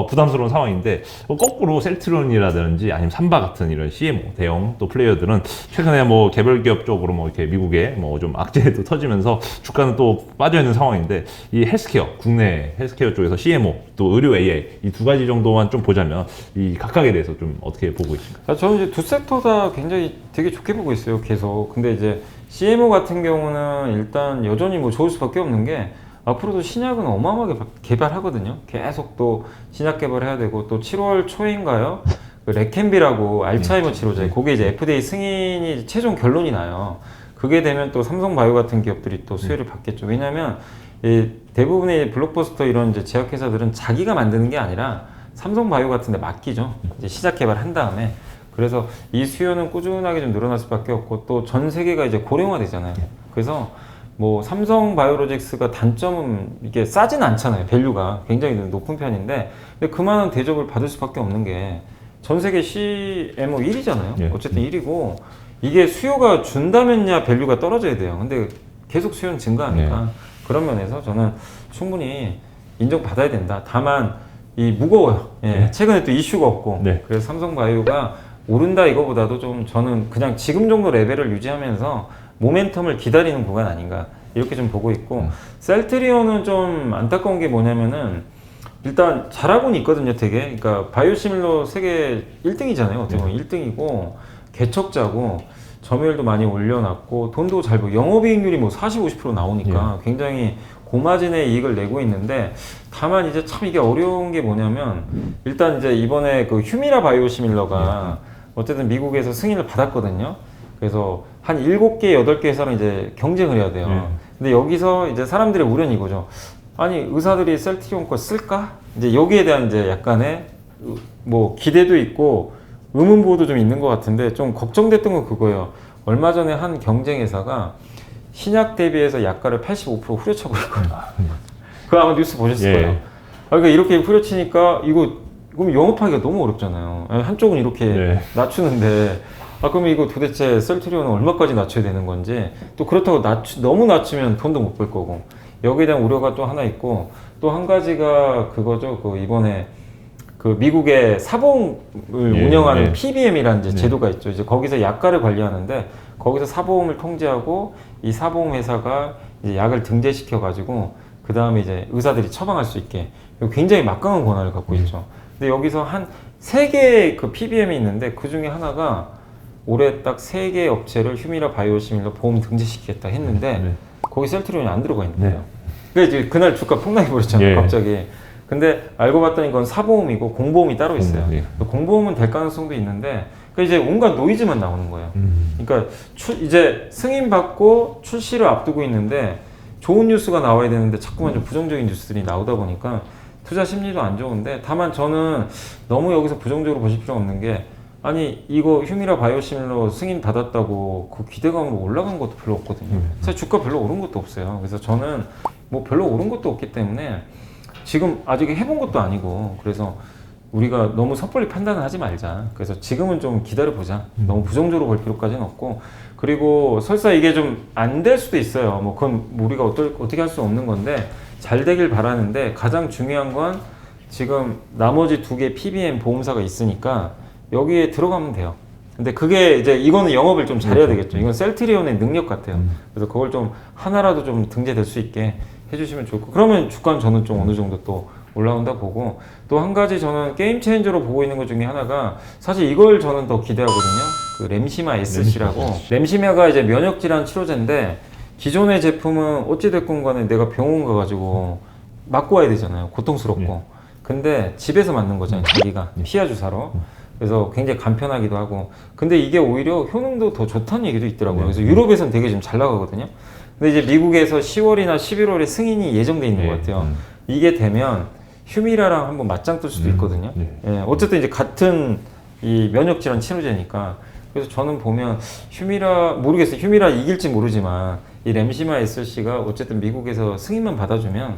부담스러운 상황인데 거꾸로 셀트론이라든지 아니면 삼바 같은 이런 CMO 대형 또 플레이어들은 최근에 뭐 개별 기업 쪽으로 뭐 이렇게 미국에 뭐 좀 악재도 터지면서 주가는 또 빠져 있는 상황인데 이 헬스케어 국내 헬스케어 쪽에서 CMO 또 의료 AI 이 두 가지 정도만 좀 보자면 이 각각에 대해서 좀 어떻게 보고 계신가요? 저는 이제 두 섹터 다 굉장히 되게 좋게 보고 있어요, 계속. 근데 이제 CMO 같은 경우는 일단 여전히 뭐 좋을 수밖에 없는 게 앞으로도 신약은 어마어마하게 개발하거든요. 계속 또 신약 개발해야 되고 또 7월 초인가요? 그 레캠비라고 알츠하이머 치료제, 그게 이제 FDA 승인이 최종 결론이 나요. 그게 되면 또 삼성바이오 같은 기업들이 또 수혜를 받겠죠. 왜냐면 이 대부분의 블록버스터 이런 이제 제약회사들은 자기가 만드는 게 아니라 삼성바이오 같은 데 맡기죠. 이제 시작 개발한 다음에. 그래서 이 수요는 꾸준하게 좀 늘어날 수밖에 없고 또 전 세계가 이제 고령화되잖아요. 그래서 뭐 삼성바이오로직스가 단점은 이게 싸진 않잖아요. 밸류가 굉장히 높은 편인데 근데 그만한 대접을 받을 수밖에 없는 게 전 세계 CMO 1위잖아요. 예. 어쨌든 1위고 이게 수요가 준다면야 밸류가 떨어져야 돼요. 근데 계속 수요는 증가하니까 그런 면에서 저는 충분히 인정받아야 된다. 다만 이 무거워요. 예. 최근에 또 이슈가 없고 네. 그래서 삼성바이오가 오른다 이거보다도 좀 저는 그냥 지금 정도 레벨을 유지하면서 모멘텀을 기다리는 구간 아닌가 이렇게 좀 보고 있고 셀트리온은 좀 안타까운 게 뭐냐면은 일단 잘하고는 있거든요 되게. 그러니까 바이오시밀러 세계 1등이잖아요 어떻게 보면 1등이고 개척자고 점유율도 많이 올려놨고 돈도 잘 벌고 영업이익률이 뭐 40, 50% 나오니까 굉장히 고마진의 이익을 내고 있는데 다만 이제 참 이게 어려운 게 뭐냐면 일단 이제 이번에 그 휴미라 바이오시밀러가 어쨌든 미국에서 승인을 받았거든요. 그래서 한 7개, 8개 회사랑 이제 경쟁을 해야 돼요. 근데 여기서 이제 사람들의 우려는 이거죠. 아니, 의사들이 셀트리온 거 쓸까? 이제 여기에 대한 이제 약간의 뭐 기대도 있고 의문부호도 좀 있는 것 같은데 좀 걱정됐던 건 그거예요. 얼마 전에 한 경쟁 회사가 신약 대비해서 약가를 85% 후려치고 있거든요. 그거 아마 뉴스 보셨을 거예요. 그러니까 이렇게 후려치니까 이거 그럼 영업하기가 너무 어렵잖아요. 한쪽은 이렇게 낮추는데 그럼 이거 도대체 셀트리온은 얼마까지 낮춰야 되는 건지 또 그렇다고 너무 낮추면 돈도 못 벌 거고 여기에 대한 우려가 또 하나 있고 또 한 가지가 그거죠. 그 이번에 그 미국의 사봉을 운영하는 PBM이라는 이제 제도가 있죠. 이제 거기서 약가를 관리하는데 거기서 사보험을 통제하고 이 사보험 회사가 이제 약을 등재시켜 가지고 그 다음에 이제 의사들이 처방할 수 있게 굉장히 막강한 권한을 갖고 있죠. 근데 여기서 한 3개의 그 PBM이 있는데 그 중에 하나가 올해 딱 3개 업체를 휴미라 바이오시밀러 보험 등재시키겠다 했는데 거기 셀트리온이 안 들어가 있는 거예요. 그러니까 이제 그날 주가 폭락해 버렸잖아요. 갑자기. 근데 알고 봤더니 그건 사보험이고 공보험이 따로 있어요. 공보험은 될 가능성도 있는데 그러니까 이제 온갖 노이즈만 나오는 거예요. 그러니까 이제 승인 받고 출시를 앞두고 있는데 좋은 뉴스가 나와야 되는데 자꾸만 좀 부정적인 뉴스들이 나오다 보니까 투자 심리도 안 좋은데 다만 저는 너무 여기서 부정적으로 보실 필요 없는 게 아니 이거 휴미라 바이오시밀러 승인 받았다고 그 기대감으로 올라간 것도 별로 없거든요. 사실 주가 별로 오른 것도 없어요. 그래서 저는 뭐 별로 오른 것도 없기 때문에 지금 아직 해본 것도 아니고 그래서 우리가 너무 섣불리 판단을 하지 말자. 그래서 지금은 좀 기다려보자. 너무 부정적으로 볼 필요까지는 없고 그리고 설사 이게 좀 안 될 수도 있어요. 뭐 그건 우리가 어떻게 할 수 없는 건데 잘 되길 바라는데 가장 중요한 건 지금 나머지 2개 PBM 보험사가 있으니까 여기에 들어가면 돼요. 근데 그게 이제 이거는 영업을 좀 잘해야 되겠죠. 이건 셀트리온의 능력 같아요. 그래서 그걸 좀 하나라도 좀 등재될 수 있게 해주시면 좋을 거. 그러면 주가는 저는 좀 어느 정도 또 올라온다 보고, 또 한 가지 저는 게임 체인저로 보고 있는 것 중에 하나가, 사실 이걸 저는 더 기대하거든요. 그 렘시마 SC라고. 렘시마가 이제 면역 질환 치료제인데, 기존의 제품은 어찌됐건 간에 내가 병원 가가지고 맞고 와야 되잖아요. 고통스럽고. 근데 집에서 맞는 거잖아요. 자기가 피하 주사로. 그래서 굉장히 간편하기도 하고. 근데 이게 오히려 효능도 더 좋다는 얘기도 있더라고요. 그래서 유럽에서는 되게 좀 잘 나가거든요. 근데 이제 미국에서 10월이나 11월에 승인이 예정돼 있는 것 같아요. 이게 되면 휴미라랑 한번 맞짱 뜰 수도 있거든요. 예, 어쨌든 이제 같은 이 면역 질환 치료제니까. 그래서 저는 보면 휴미라, 모르겠어요. 휴미라 이길지 모르지만 이 렘시마 SC가 어쨌든 미국에서 승인만 받아주면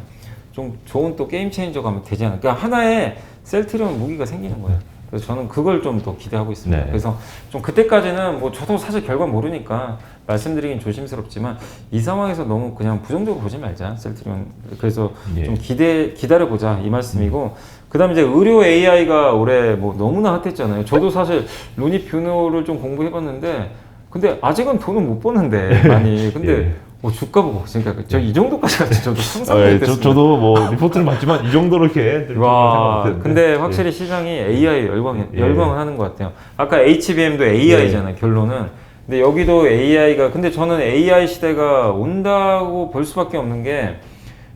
좀 좋은 또 게임 체인저가 되지 않을까. 그러니까 하나의 셀트리온 무기가 생기는 거예요. 그래서 저는 그걸 좀 더 기대하고 있습니다. 네. 그래서 좀 그때까지는 뭐 저도 사실 결과 모르니까 말씀드리긴 조심스럽지만 이 상황에서 너무 그냥 부정적으로 보지 말자, 셀트리온. 그래서 좀 기다려보자 이 말씀이고, 그 다음에 이제 의료 AI가 올해 뭐 너무나 핫했잖아요. 저도 사실 루니뷰노를 좀 공부해봤는데, 근데 아직은 돈은 못 버는데 많이. 근데 뭐 주가 보고 그러니까 저 이 정도까지 갈지 저도 상상도 못했습니다. 저도 뭐 리포트를 봤지만 이 정도로 이렇게 와, 근데 확실히 시장이 AI 열광을 하는 것 같아요. 아까 HBM도 AI잖아요, 결론은. 근데 여기도 AI가, 근데 저는 AI 시대가 온다고 볼 수밖에 없는 게,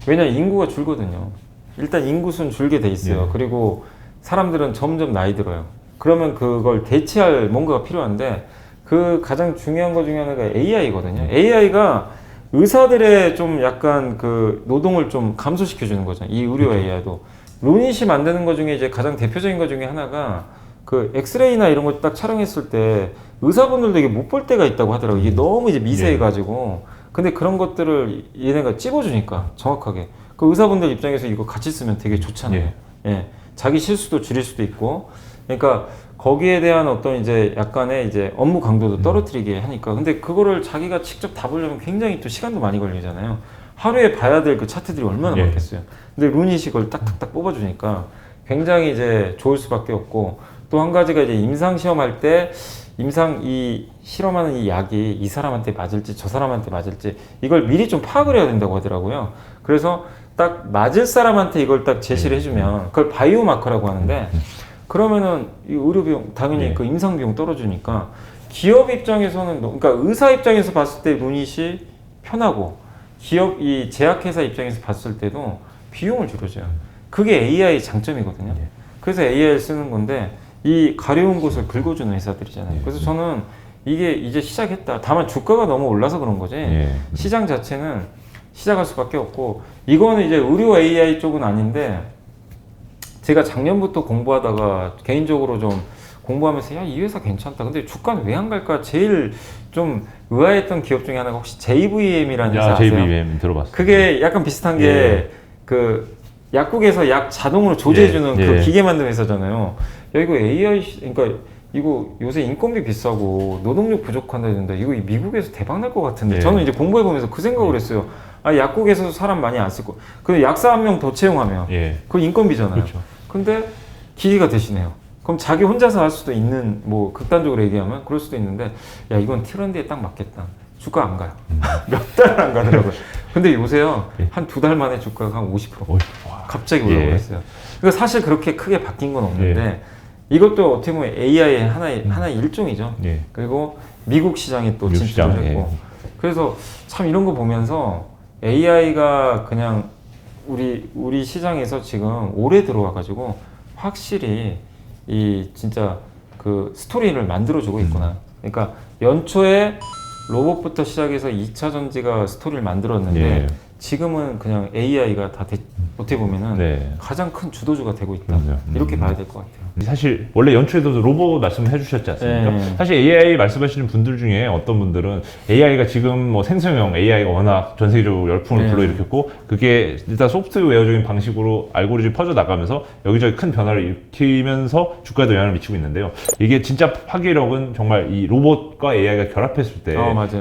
왜냐면 인구가 줄거든요. 일단 인구수는 줄게 돼 있어요. 그리고 사람들은 점점 나이 들어요. 그러면 그걸 대체할 뭔가가 필요한데, 그 가장 중요한 것 중에 하나가 AI거든요. AI가 의사들의 좀 약간 그 노동을 좀 감소시켜 주는 거죠. 이 의료 AI도. 루닛이 만드는 것 중에 이제 가장 대표적인 것 중에 하나가, 그 엑스레이나 이런 거 딱 촬영했을 때 의사분들도 이게 못 볼 때가 있다고 하더라고요. 이게 너무 이제 미세해가지고. 근데 그런 것들을 얘네가 찝어주니까 정확하게. 그 의사분들 입장에서 이거 같이 쓰면 되게 좋잖아요. 예. 자기 실수도 줄일 수도 있고. 그러니까 거기에 대한 어떤 이제 약간의 이제 업무 강도도 떨어뜨리게 하니까. 근데 그거를 자기가 직접 다 보려면 굉장히 또 시간도 많이 걸리잖아요. 하루에 봐야 될 그 차트들이 얼마나 많겠어요. 근데 루닛이 그걸 딱딱딱 뽑아주니까 굉장히 이제 좋을 수밖에 없고, 또 한 가지가 이제 임상 시험할 때 이 실험하는 이 약이 이 사람한테 맞을지 저 사람한테 맞을지 이걸 미리 좀 파악을 해야 된다고 하더라고요. 그래서 딱 맞을 사람한테 이걸 딱 제시를 해주면 그걸 바이오 마커라고 하는데, 그러면은 이 의료 비용 당연히 그 임상 비용 떨어지니까 기업 입장에서는 그러니까 의사 입장에서 봤을 때 루닛이 편하고, 기업 이 제약회사 입장에서 봤을 때도 비용을 줄여줘요. 그게 AI 장점이거든요. 그래서 AI를 쓰는 건데, 이 가려운 곳을 긁어주는 회사들이잖아요. 그래서 저는 이게 이제 시작했다. 다만 주가가 너무 올라서 그런 거지. 시장 자체는 시작할 수밖에 없고, 이거는 이제 의료 AI 쪽은 아닌데, 제가 작년부터 공부하다가 개인적으로 좀 공부하면서 야, 이 회사 괜찮다. 근데 주가는 왜 안 갈까? 제일 좀 의아했던 기업 중에 하나가 혹시 JVM이라는 회사 아세요? JVM 들어봤어요. 그게 약간 비슷한 게 그 약국에서 약 자동으로 조제해주는 그 기계 만드는 회사잖아요. 야, 이거 AI, 그러니까 이거 요새 인건비 비싸고 노동력 부족한다는데 이거 미국에서 대박 날 것 같은데. 저는 이제 공부해보면서 그 생각을 했어요. 아, 약국에서 사람 많이 안 쓰고, 근데 약사 한 명 더 채용하면 그거 인건비잖아요. 그렇죠. 근데 기계가 대신해요. 그럼 자기 혼자서 할 수도 있는, 뭐 극단적으로 얘기하면 그럴 수도 있는데, 야, 이건 트렌드에 딱 맞겠다. 주가 안 가요. 몇 달은 안 가더라고요. 근데 요새요, 한 2달 만에 주가가 한 50% 갑자기 올라오고 있어요. 그러니까 사실 그렇게 크게 바뀐 건 없는데, 이것도 어떻게 보면 AI의 하나의 일종이죠. 그리고 미국 시장에 또 진출을 했고. 그래서 참 이런 거 보면서 AI가 그냥 우리 시장에서 지금 오래 들어와가지고 확실히 이 진짜 그 스토리를 만들어주고 있구나. 그러니까 연초에 로봇부터 시작해서 2차 전지가 스토리를 만들었는데 지금은 그냥 AI가 다 어떻게 보면은 가장 큰 주도주가 되고 있다. 이렇게 봐야 될 것 같아요. 사실 원래 연초에도 로봇 말씀을 해주셨지 않습니까? 사실 AI 말씀하시는 분들 중에 어떤 분들은 AI가 지금 뭐 생성형 AI가 워낙 전 세계적으로 열풍을 불러일으켰고, 그게 일단 소프트웨어적인 방식으로 알고리즘이 퍼져 나가면서 여기저기 큰 변화를 일으키면서 주가에도 영향을 미치고 있는데요. 이게 진짜 파괴력은 정말 이 로봇과 AI가 결합했을 때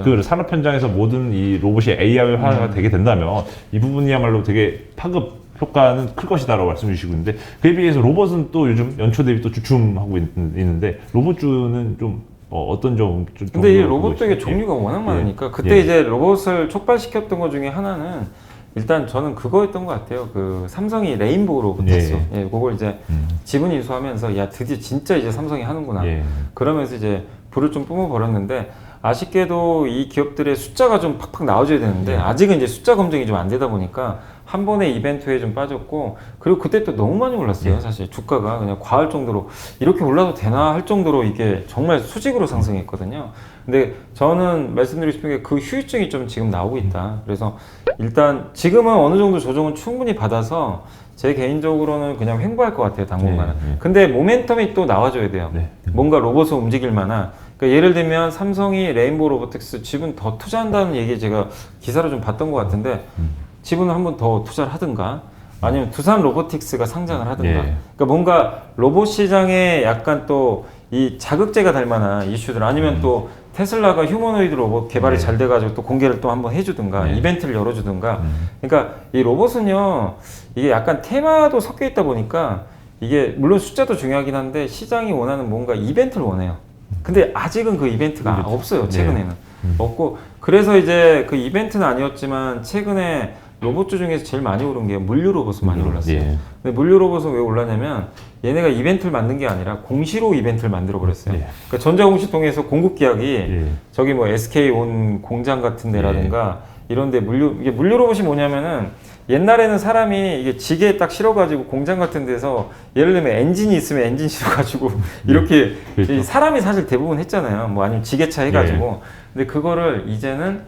그 산업 현장에서 모든 이 로봇이 AI화가 되게 된다면 이 부분이야말로 되게 파급 효과는 클 것이다라고 말씀 주시고 있는데, 그에 비해서 로봇은 또 요즘 연초 대비 또 주춤하고 있는데, 로봇주는 좀 어떤 점? 근데 이 로봇 쪽에 종류가 워낙 많으니까 그때 이제 로봇을 촉발시켰던 것 중에 하나는 일단 저는 그거였던 것 같아요. 그 삼성이 레인보우로 붙었어. 예. 예, 그걸 이제 지분 인수하면서 야 드디어 진짜 이제 삼성이 하는구나. 예. 그러면서 이제 불을 좀 뿜어버렸는데 아쉽게도 이 기업들의 숫자가 좀 팍팍 나와줘야 되는데 아직은 이제 숫자 검증이 좀 안 되다 보니까 한 번에 이벤트에 좀 빠졌고 그리고 그때 또 너무 많이 올랐어요. 사실 주가가 그냥 과할 정도로 이렇게 올라도 되나 할 정도로 이게 정말 수직으로 상승했거든요. 근데 저는 말씀드리고 싶은 게 그 후유증이 좀 지금 나오고 있다. 그래서 일단 지금은 어느 정도 조정은 충분히 받아서 제 개인적으로는 그냥 횡보할 것 같아요, 당분간은. 네, 네. 근데 모멘텀이 또 나와줘야 돼요. 네. 뭔가 로봇을 움직일 만한. 그러니까 예를 들면 삼성이 레인보우 로보틱스 지분 더 투자한다는 얘기 제가 기사로 좀 봤던 것 같은데 지분을 한번 더 투자를 하든가 아니면 두산 로보틱스가 상장을 하든가. 예. 그러니까 뭔가 로봇 시장에 약간 또 이 자극제가 될 만한 이슈들 아니면 또 테슬라가 휴머노이드 로봇 개발이 잘 돼가지고 또 공개를 또 한번 해주든가 이벤트를 열어주든가 그러니까 이 로봇은요 이게 약간 테마도 섞여 있다 보니까 이게 물론 숫자도 중요하긴 한데 시장이 원하는 뭔가 이벤트를 원해요. 근데 아직은 그 이벤트가 없어요. 최근에는 없고 그래서 이제 그 이벤트는 아니었지만 최근에 로봇주 중에서 제일 많이 오른 게 물류 로봇은 많이 올랐어요. 예. 근데 물류 로봇은 왜 올랐냐면 얘네가 이벤트를 만든 게 아니라 공시로 이벤트를 만들어 버렸어요. 예. 그러니까 전자공시 통해서 공급 계약이 예. 저기 뭐 SK 온 공장 같은 데라든가 이런데 이게 물류 로봇이 뭐냐면은 옛날에는 사람이 이게 지게에 딱 실어가지고 공장 같은 데서 예를 들면 엔진이 있으면 엔진 실어가지고 이렇게 그렇죠. 사람이 사실 대부분 했잖아요. 뭐 아니면 지게차 해가지고. 근데 그거를 이제는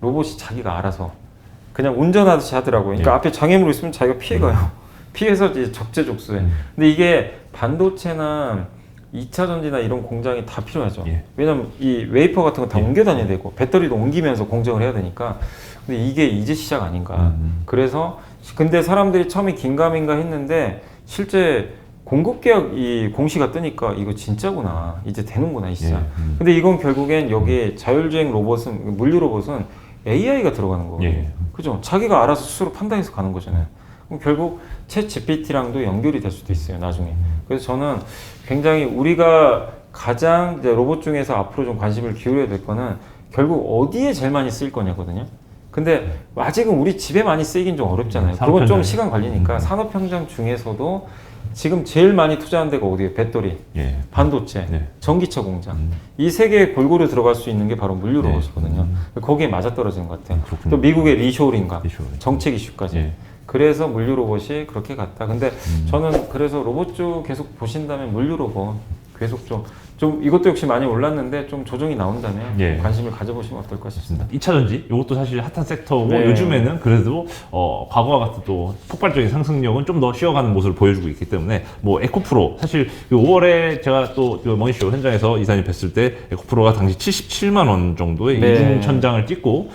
로봇이 자기가 알아서 그냥 운전하듯이 하더라고요. 그러니까 앞에 장애물이 있으면 자기가 피해가요. 피해서 이제 적재적소에. 근데 이게 반도체나 2차 전지나 이런 공장이 다 필요하죠. 예. 왜냐면 이 웨이퍼 같은 거 다 옮겨 다녀야 되고 배터리도 옮기면서 공정을 해야 되니까. 근데 이게 이제 시작 아닌가. 그래서 근데 사람들이 처음에 긴가민가 했는데 실제 공급 계약 이 공시가 뜨니까 이거 진짜구나. 이제 되는구나 이 시장. 근데 이건 결국엔 여기에 자율주행 로봇은 물류 로봇은 AI가 들어가는 거거든요. 예. 그죠? 자기가 알아서 스스로 판단해서 가는 거잖아요. 그럼 결국 챗 GPT랑도 연결이 될 수도 있어요, 나중에. 그래서 저는 굉장히 우리가 가장 이제 로봇 중에서 앞으로 좀 관심을 기울여야 될 거는 결국 어디에 제일 많이 쓰일 거냐거든요. 근데 아직은 우리 집에 많이 쓰이긴 좀 어렵잖아요. 그건 좀 시간 걸리니까 산업현장 중에서도 지금 제일 많이 투자하는 데가 어디예요? 배터리, 예. 반도체, 네. 전기차 공장. 이 세 개에 골고루 들어갈 수 있는 게 바로 물류 네. 로봇이거든요. 거기에 맞아떨어지는 것 같아요. 그렇군요. 또 미국의 리쇼링과 리쇼링. 정책 이슈까지. 예. 그래서 물류 로봇이 그렇게 갔다. 근데 저는 그래서 로봇주 계속 보신다면 물류 로봇 계속 좀 이것도 역시 많이 올랐는데 좀 조정이 나온다면 예. 관심을 가져보시면 어떨까 싶습니다. 2차 전지 이것도 사실 핫한 섹터고 네. 요즘에는 그래도 과거와 같은 또 폭발적인 상승력은 좀 더 쉬어가는 모습을 보여주고 있기 때문에 뭐 에코프로 사실 5월에 제가 또 머니쇼 현장에서 이사님 뵀을 때 에코프로가 당시 77만 원 정도의 네. 이중 천장을 찍고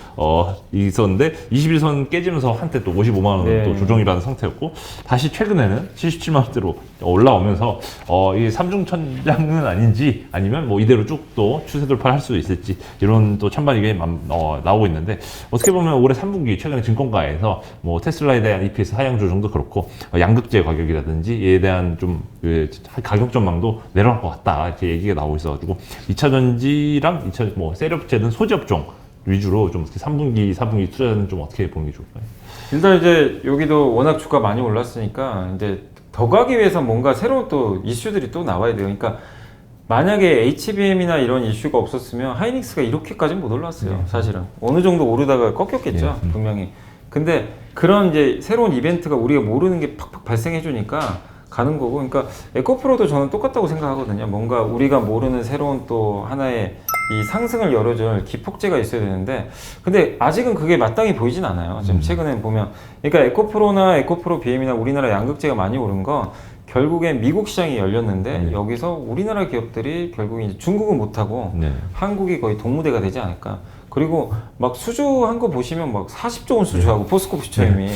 있었는데 21선 깨지면서 한때 또 55만 원 네. 또 조정이라는 상태였고 다시 최근에는 77만 원대로 올라오면서 이게 삼중 천장은 아닌지 아니면 뭐 이대로 쭉 또 추세 돌파를 할 수 있을지 이런 또 찬반이 나오고 있는데 어떻게 보면 올해 3분기 최근에 증권가에서 뭐 테슬라에 대한 EPS 하향 조정도 그렇고 양극재 가격이라든지 이에 대한 좀 가격 전망도 내려갈 것 같다 이렇게 얘기가 나오고 있어가지고 2차 전지랑 2차 뭐 셋업체든 소지업종 위주로 좀 3분기, 4분기 투자는 좀 어떻게 보는 게 좋을까요? 일단 이제 여기도 워낙 주가 많이 올랐으니까 이제 더 가기 위해서 뭔가 새로운 또 이슈들이 또 나와야 돼요. 그러니까 만약에 HBM이나 이런 이슈가 없었으면 하이닉스가 이렇게까지는 못 올랐어요. 사실은 어느 정도 오르다가 꺾였겠죠, 분명히. 근데 그런 이제 새로운 이벤트가 우리가 모르는 게 팍팍 발생해 주니까 가는 거고, 그러니까 에코프로도 저는 똑같다고 생각하거든요. 뭔가 우리가 모르는 새로운 또 하나의 이 상승을 열어줄 기폭제가 있어야 되는데, 근데 아직은 그게 마땅히 보이진 않아요. 지금 최근에 보면, 그러니까 에코프로나 에코프로 BM이나 우리나라 양극재가 많이 오른 건 결국엔 미국 시장이 열렸는데 여기서 우리나라 기업들이 결국 이제 중국은 못하고 네. 한국이 거의 동무대가 되지 않을까. 그리고 막 수주한 거 보시면 막 40조 원 수주하고 포스코 부처님이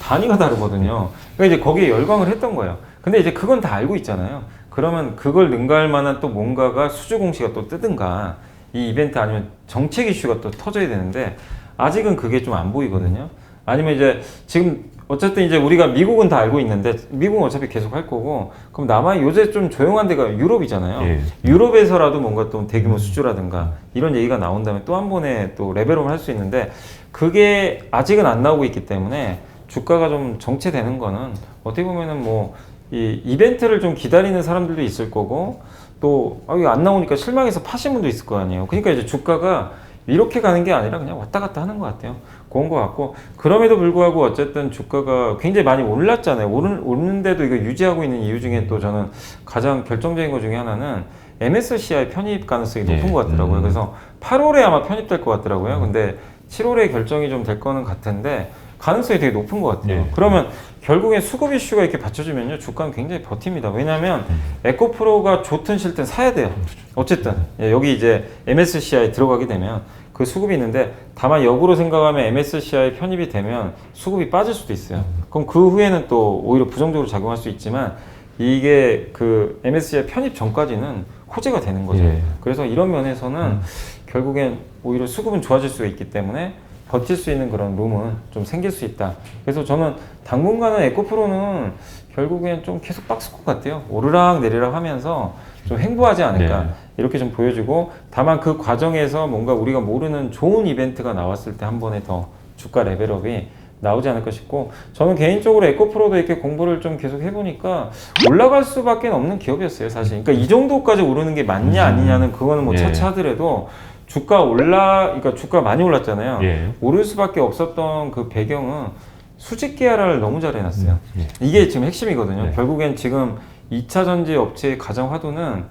단위가 다르거든요. 그러니까 이제 거기에 열광을 했던 거예요. 근데 이제 그건 다 알고 있잖아요. 그러면 그걸 능가할 만한 또 뭔가가 수주 공시가 또 뜨든가 이 이벤트 아니면 정책 이슈가 또 터져야 되는데 아직은 그게 좀 안 보이거든요. 아니면 이제 지금 어쨌든 이제 우리가 미국은 다 알고 있는데 미국은 어차피 계속 할 거고 그럼 남아 요새 좀 조용한 데가 유럽이잖아요. 예. 유럽에서라도 뭔가 또 대규모 수주라든가 이런 얘기가 나온다면 또 한 번에 또 레벨업을 할 수 있는데 그게 아직은 안 나오고 있기 때문에 주가가 좀 정체되는 거는 어떻게 보면은 뭐 이 이벤트를 좀 기다리는 사람들도 있을 거고 또 이거 안 나오니까 실망해서 파신 분도 있을 거 아니에요. 그러니까 이제 주가가 이렇게 가는 게 아니라 그냥 왔다 갔다 하는 것 같아요. 그런 것 같고 그럼에도 불구하고 어쨌든 주가가 굉장히 많이 올랐잖아요. 오르는데도 이거 유지하고 있는 이유 중에 또 저는 가장 결정적인 것 중에 하나는 MSCI 편입 가능성이 높은 것 같더라고요. 그래서 8월에 아마 편입될 것 같더라고요. 근데 7월에 결정이 좀 될 거는 같은데 가능성이 되게 높은 것 같아요. 그러면 결국엔 수급 이슈가 이렇게 받쳐주면요 주가는 굉장히 버팁니다. 왜냐하면 에코프로가 좋든 싫든 사야 돼요. 어쨌든 여기 이제 MSCI 들어가게 되면 그 수급이 있는데 다만 역으로 생각하면 MSCI 편입이 되면 수급이 빠질 수도 있어요. 그럼 그 후에는 또 오히려 부정적으로 작용할 수 있지만 이게 그 MSCI 편입 전까지는 호재가 되는 거죠. 그래서 이런 면에서는 결국엔 오히려 수급은 좋아질 수가 있기 때문에 버틸 수 있는 그런 룸은 좀 생길 수 있다. 그래서 저는 당분간은 에코프로는 결국엔 좀 계속 빡쓸 것 같아요. 오르락 내리락 하면서 좀 횡보하지 않을까 이렇게 좀 보여주고 다만 그 과정에서 뭔가 우리가 모르는 좋은 이벤트가 나왔을 때 한 번에 더 주가 레벨업이 나오지 않을까 싶고 저는 개인적으로 에코프로도 이렇게 공부를 좀 계속 해보니까 올라갈 수밖에 없는 기업이었어요 사실. 그러니까 이 정도까지 오르는 게 맞냐 아니냐는 그거는 뭐 차차 하더라도 그러니까 주가 많이 올랐잖아요. 오를 수밖에 없었던 그 배경은 수직 계열화를 너무 잘 해놨어요. 이게 지금 핵심이거든요. 결국엔 지금 2차 전지 업체의 가장 화두는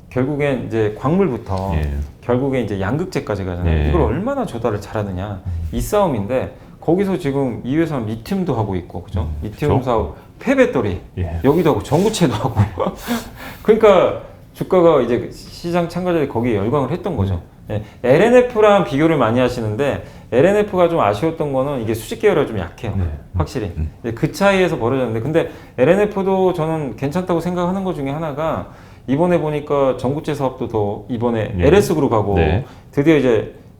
결국엔 이제 광물부터 결국엔 이제 양극재까지 가잖아요. 이걸 얼마나 조달을 잘하느냐 이 싸움인데 거기서 지금 이 회사는 리튬도 하고 있고, 그죠? 리튬 사업, 폐배터리 여기도 하고 전구체도 하고. 그러니까 주가가 이제 시장 참가자들이 거기에 열광을 했던 거죠. LNF랑 비교를 많이 하시는데 LNF가 좀 아쉬웠던 거는 이게 수직 계열화 좀 약해요. 확실히. 그 차이에서 벌어졌는데 근데 LNF도 저는 괜찮다고 생각하는 것 중에 하나가 이번에 보니까 전구체 사업도 더 이번에 LS그룹하고 드디어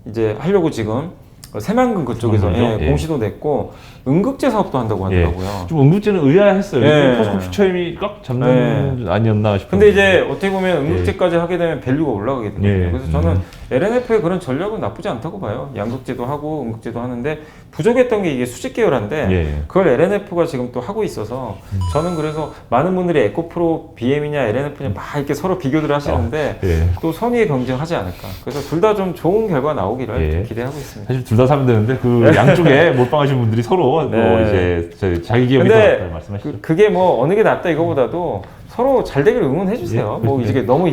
이제 하려고 지금 새만금 그쪽에서 공시도 냈고 응급제 사업도 한다고 하더라고요. 좀 응급제는 의아했어요. 포스코 퓨처임이 꽉 잡는 아니었나 싶은데. 근데 이제 어떻게 보면 응급제까지 하게 되면 밸류가 올라가게 되거든요. 그래서 저는 LNF의 그런 전략은 나쁘지 않다고 봐요. 양극제도 하고 응급제도 하는데 부족했던 게 이게 수직 계열화인데 그걸 LNF가 지금 또 하고 있어서 저는 그래서 많은 분들이 에코프로 BM이냐 LNF냐 막 이렇게 서로 비교들 하시는데 또 선의의 경쟁하지 않을까. 그래서 둘 다 좀 좋은 결과 나오기를 기대하고 있습니다. 사실 둘 다 사면 되는데 그 양쪽에 몰빵하신 분들이 서로 또 이제 자기 기업이 더 낫다고 말씀하시죠. 그게 뭐 어느 게 낫다 이거보다도 서로 잘 되길 응원해 주세요. 뭐 이게 너무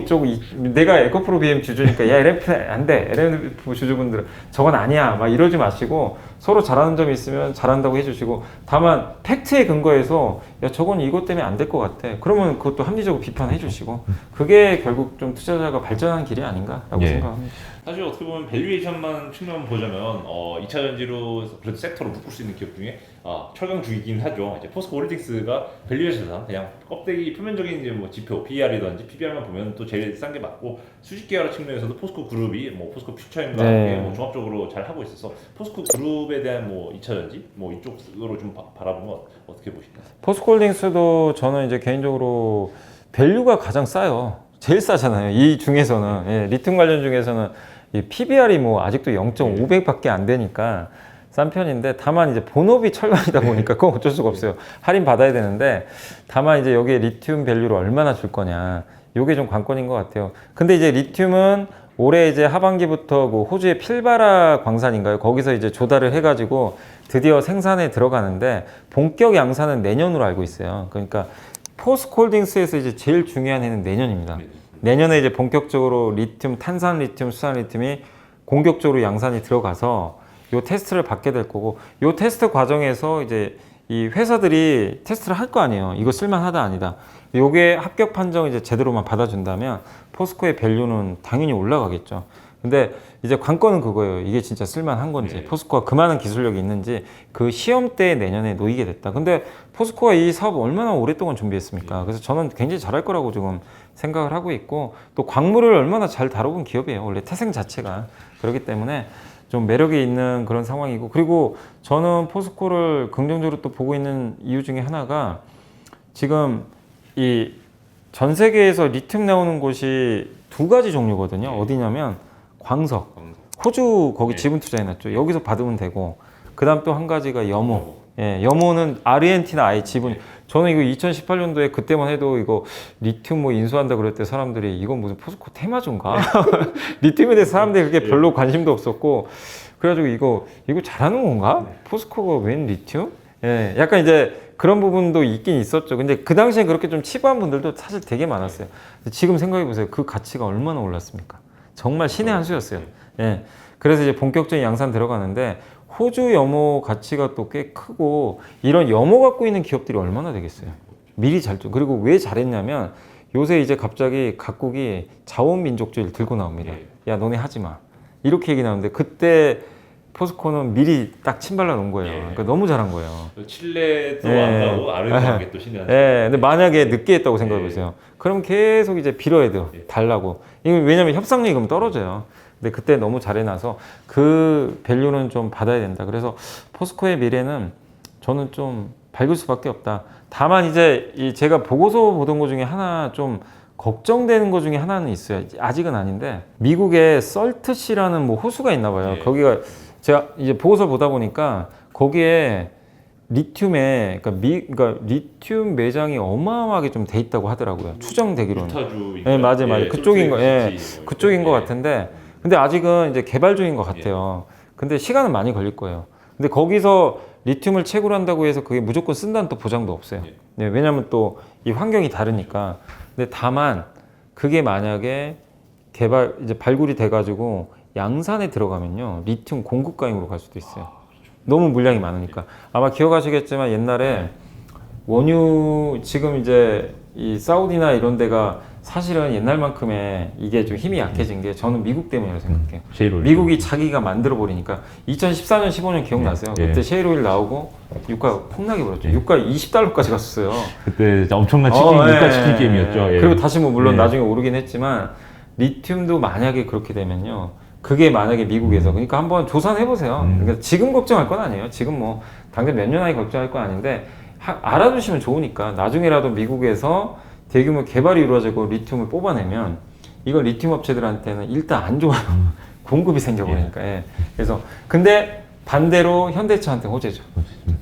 내가 에코프로 BM 주주니까 야 LNF 안 돼. LNF 주주분들은 저건 아니야. 막 이러지 마시고 서로 잘하는 점이 있으면 잘한다고 해주시고 다만 팩트에 근거해서 야 저건 이것 때문에 안 될 것 같아. 그러면 그것도 합리적으로 비판해 주시고 그게 결국 좀 투자자가 발전하는 길이 아닌가라고 생각합니다. 사실 어떻게 보면 밸류에이션만 측면 보자면 2차 전지로 그래도 섹터로 묶을 수 있는 기업 중에 철강 주이긴 하죠. 이제 포스코 홀딩스가 밸류에이션상 그냥 껍데기 표면적인 이제 뭐 지표, PER이든지 PBR만 보면 또 제일 싼 게 맞고 수직 계열화 측면에서도 포스코 그룹이 뭐 포스코 퓨처임과 함께 뭐 종합적으로 잘 하고 있어서 포스코 그룹에 대한 뭐 2차 전지 뭐 이쪽으로 좀 바라보면 어떻게 보시나요? 포스코 홀딩스도 저는 이제 개인적으로 밸류가 가장 싸요. 제일 싸잖아요. 이 중에서는 리튬 관련 중에서는 이 PBR이 뭐 아직도 0.500밖에 안 되니까 싼 편인데 다만 이제 본업이 철강이다 보니까 그건 어쩔 수가 없어요. 할인 받아야 되는데 다만 이제 여기에 리튬 밸류를 얼마나 줄 거냐 이게 좀 관건인 것 같아요. 근데 이제 리튬은 올해 이제 하반기부터 뭐 호주의 필바라 광산인가요? 거기서 이제 조달을 해가지고 드디어 생산에 들어가는데 본격 양산은 내년으로 알고 있어요. 그러니까 포스코 홀딩스에서 이제 제일 중요한 해는 내년입니다. 내년에 이제 본격적으로 리튬, 탄산 리튬, 수산 리튬이 공격적으로 양산이 들어가서 요 테스트를 받게 될 거고 요 테스트 과정에서 이제 이 회사들이 테스트를 할 거 아니에요. 이거 쓸만하다 아니다. 요게 합격 판정 이제 제대로만 받아준다면 포스코의 밸류는 당연히 올라가겠죠. 근데 이제 관건은 그거예요. 이게 진짜 쓸만한 건지 포스코가 그 많은 기술력이 있는지 그 시험 때 내년에 놓이게 됐다. 근데 포스코가 이 사업 얼마나 오랫동안 준비했습니까? 그래서 저는 굉장히 잘할 거라고 지금 생각을 하고 있고 또 광물을 얼마나 잘 다뤄본 기업이에요. 원래 태생 자체가 그렇기 때문에 좀 매력이 있는 그런 상황이고, 그리고 저는 포스코를 긍정적으로 또 보고 있는 이유 중에 하나가 지금 이 전 세계에서 리튬 나오는 곳이 두 가지 종류거든요. 어디냐면 광석, 호주 거기 지분 투자해놨죠. 여기서 받으면 되고, 그 다음 또 한 가지가 염호. 예, 염호는 아르헨티나 아예 지분. 저는 이거 2018년도에 그때만 해도 이거 리튬 뭐 인수한다 그럴 때 사람들이 이건 무슨 포스코 테마주인가? 리튬에 대해서 사람들이 그렇게 별로 관심도 없었고, 그래가지고 이거 잘하는 건가? 포스코가 웬 리튬? 예, 약간 이제 그런 부분도 있긴 있었죠. 근데 그 당시엔 그렇게 좀 치부한 분들도 사실 되게 많았어요. 근데 지금 생각해 보세요. 그 가치가 얼마나 올랐습니까? 정말 신의 한 수였어요. 예. 그래서 이제 본격적인 양산 들어가는데, 호주 염호 가치가 또 꽤 크고, 이런 염호 갖고 있는 기업들이 얼마나 되겠어요. 미리 그리고 왜 잘했냐면, 요새 이제 갑자기 각국이 자원민족주의를 들고 나옵니다. 야, 너네 하지 마. 이렇게 얘기 나오는데, 그때 포스코는 미리 딱 침발라 놓은 거예요. 그러니까 너무 잘한 거예요. 칠레도 예. 안 나오고 아르헨티나게 또 신의 한 수. 예, 근데 만약에 늦게 했다고 생각해 보세요. 그럼 계속 이제 빌어야 돼요. 달라고. 이건 왜냐면 협상력이 그럼 떨어져요. 근데 그때 너무 잘해놔서 그 밸류는 좀 받아야 된다. 그래서 포스코의 미래는 저는 좀 밝을 수밖에 없다. 다만 이제 제가 보고서 보던 것 중에 하나 좀 걱정되는 것 중에 하나는 있어요. 아직은 아닌데, 미국에 썰트시라는 뭐 호수가 있나 봐요. 거기가 제가 이제 보고서 보다 보니까 거기에 리튬에 그러니까 리튬 매장이 어마어마하게 좀 돼 있다고 하더라고요. 추정되기로는. 유타주인가? 네, 맞아요. 그쪽인 거, 예, 그쪽인 것 예. 같은데, 근데 아직은 이제 개발 중인 것 같아요. 근데 시간은 많이 걸릴 거예요. 근데 거기서 리튬을 채굴 한다고 해서 그게 무조건 쓴다는 또 보장도 없어요. 네, 왜냐면 또 이 환경이 다르니까. 근데 다만 그게 만약에 이제 발굴이 돼가지고 양산에 들어가면요, 리튬 공급가용으로 갈 수도 있어요. 너무 물량이 많으니까. 아마 기억하시겠지만 옛날에 원유, 지금 이제 이 사우디나 이런 데가 사실은 옛날만큼의 이게 좀 힘이 약해진 게 저는 미국 때문이라고 생각해요. 셰일오일. 미국이 자기가 만들어 버리니까. 2014년 15년 기억나세요? 예. 그때 셰일오일 나오고 유가 폭락이 벌었죠. 유가 20달러까지 갔었어요. 그때 진짜 엄청난 치킨, 유가 치킨 게임이었죠. 예. 그리고 다시 뭐 물론 예. 나중에 오르긴 했지만, 리튬도 만약에 그렇게 되면요, 그게 만약에 미국에서, 그러니까 한번 조사해 보세요. 그러니까 지금 걱정할 건 아니에요. 지금 뭐 당장 몇 년 안에 걱정할 건 아닌데, 알아두시면 좋으니까 나중에라도 미국에서 대규모 개발이 이루어지고 리튬을 뽑아내면, 이건 리튬 업체들한테는 일단 안 좋아요. 공급이 생겨버리니까. 예. 그래서 근데 반대로 현대차한테 호재죠.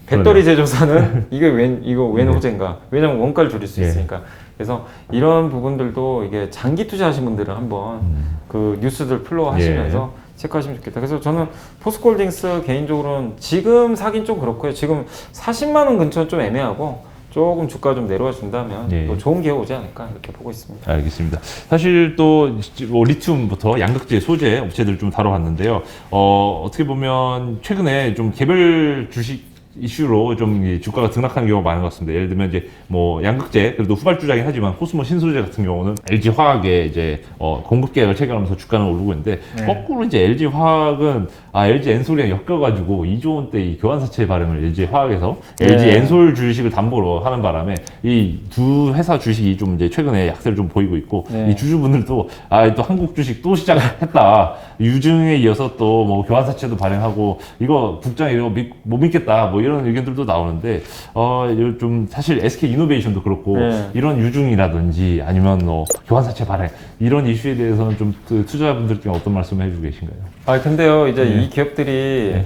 배터리 제조사는 이거 웬 호재인가? 왜냐면 원가를 줄일 수 있으니까. 그래서 이런 부분들도 이게 장기 투자하신 분들은 한번 그 뉴스들 플로우 하시면서 체크하시면 좋겠다. 그래서 저는 포스코홀딩스 개인적으로는 지금 사긴 좀 그렇고요. 지금 40만 원 근처는 좀 애매하고, 조금 주가 좀 내려와 준다면 또 좋은 기회 오지 않을까 이렇게 보고 있습니다. 알겠습니다. 사실 또 뭐 리튬부터 양극재 소재 업체들 좀 다뤄봤는데요. 어떻게 보면 최근에 좀 개별 주식 이슈로 좀 이 주가가 등락하는 경우가 많은 것 같습니다. 예를 들면 이제 뭐 양극재 그래도 후발주자긴 하지만 코스모 신소재 같은 경우는 LG 화학에 이제 공급 계약을 체결하면서 주가는 오르고 있는데, 거꾸로 이제 LG 화학은 LG 엔솔이랑 엮여가지고 2조 원대 이 교환사채 발행을 LG 화학에서 LG 엔솔 주식을 담보로 하는 바람에 이 두 회사 주식이 좀 이제 최근에 약세를 좀 보이고 있고, 이 주주분들도 또 한국 주식 또 시작했다. 유증에 이어서 또 뭐 교환사채도 발행하고 이거 국장 이거 못 믿겠다 뭐 이런 의견들도 나오는데, 좀 사실 SK 이노베이션도 그렇고 이런 유증이라든지 아니면 교환사채 발행 이런 이슈에 대해서는 좀 그 투자자분들께 어떤 말씀을 해주고 계신가요? 근데요, 이제 이 기업들이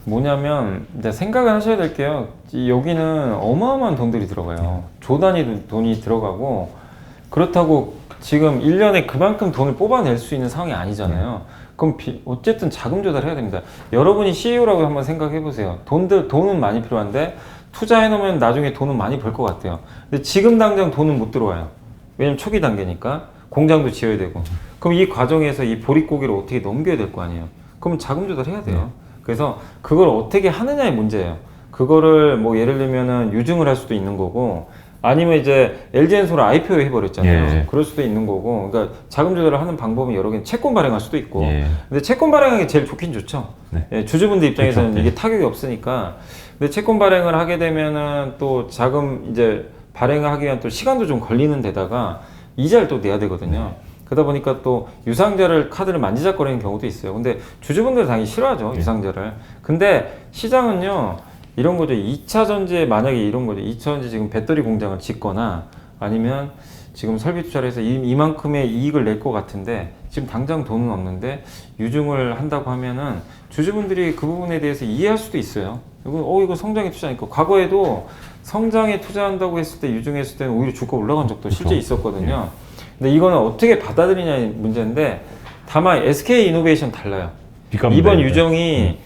뭐냐면 이제 생각을 하셔야 될 게요. 여기는 어마어마한 돈들이 들어가요. 조 단위 돈이 들어가고, 그렇다고 지금 1년에 그만큼 돈을 뽑아낼 수 있는 상황이 아니잖아요. 그럼 어쨌든 자금 조달해야 됩니다. 여러분이 CEO라고 한번 생각해 보세요. 돈은 많이 필요한데 투자해 놓으면 나중에 돈은 많이 벌 것 같아요. 근데 지금 당장 돈은 못 들어와요. 왜냐면 초기 단계니까 공장도 지어야 되고. 그럼 이 과정에서 이 보릿고개를 어떻게 넘겨야 될 거 아니에요. 그러면 자금 조달해야 돼요. 그래서 그걸 어떻게 하느냐의 문제예요. 그거를 뭐 예를 들면은 유증을 할 수도 있는 거고, 아니면 이제 LG엔솔을 IPO 해버렸잖아요. 그럴 수도 있는 거고, 그러니까 자금 조달을 하는 방법은 여러 개, 채권 발행할 수도 있고. 근데 채권 발행하는 게 제일 좋긴 좋죠. 주주분들 입장에서는 그렇죠. 이게 타격이 없으니까. 근데 채권 발행을 하게 되면은 또 자금 이제 발행을 하기 위한 또 시간도 좀 걸리는 데다가 이자를 또 내야 되거든요. 그러다 보니까 또 유상자를 카드를 만지작거리는 경우도 있어요. 근데 주주분들은 당연히 싫어하죠, 유상자를. 근데 시장은요, 이런 거죠. 2차 전지에 만약에 이런 거죠. 2차 전지 지금 배터리 공장을 짓거나 아니면 지금 설비 투자를 해서 이만큼의 이익을 낼 것 같은데 지금 당장 돈은 없는데 유증을 한다고 하면은 주주분들이 그 부분에 대해서 이해할 수도 있어요. 이거 성장에 투자니까. 과거에도 성장에 투자한다고 했을 때 유증했을 때는 오히려 주가 올라간 적도 실제 있었거든요. 근데 이거는 어떻게 받아들이냐의 문제인데 다만 SK 이노베이션 달라요. 이번 유정이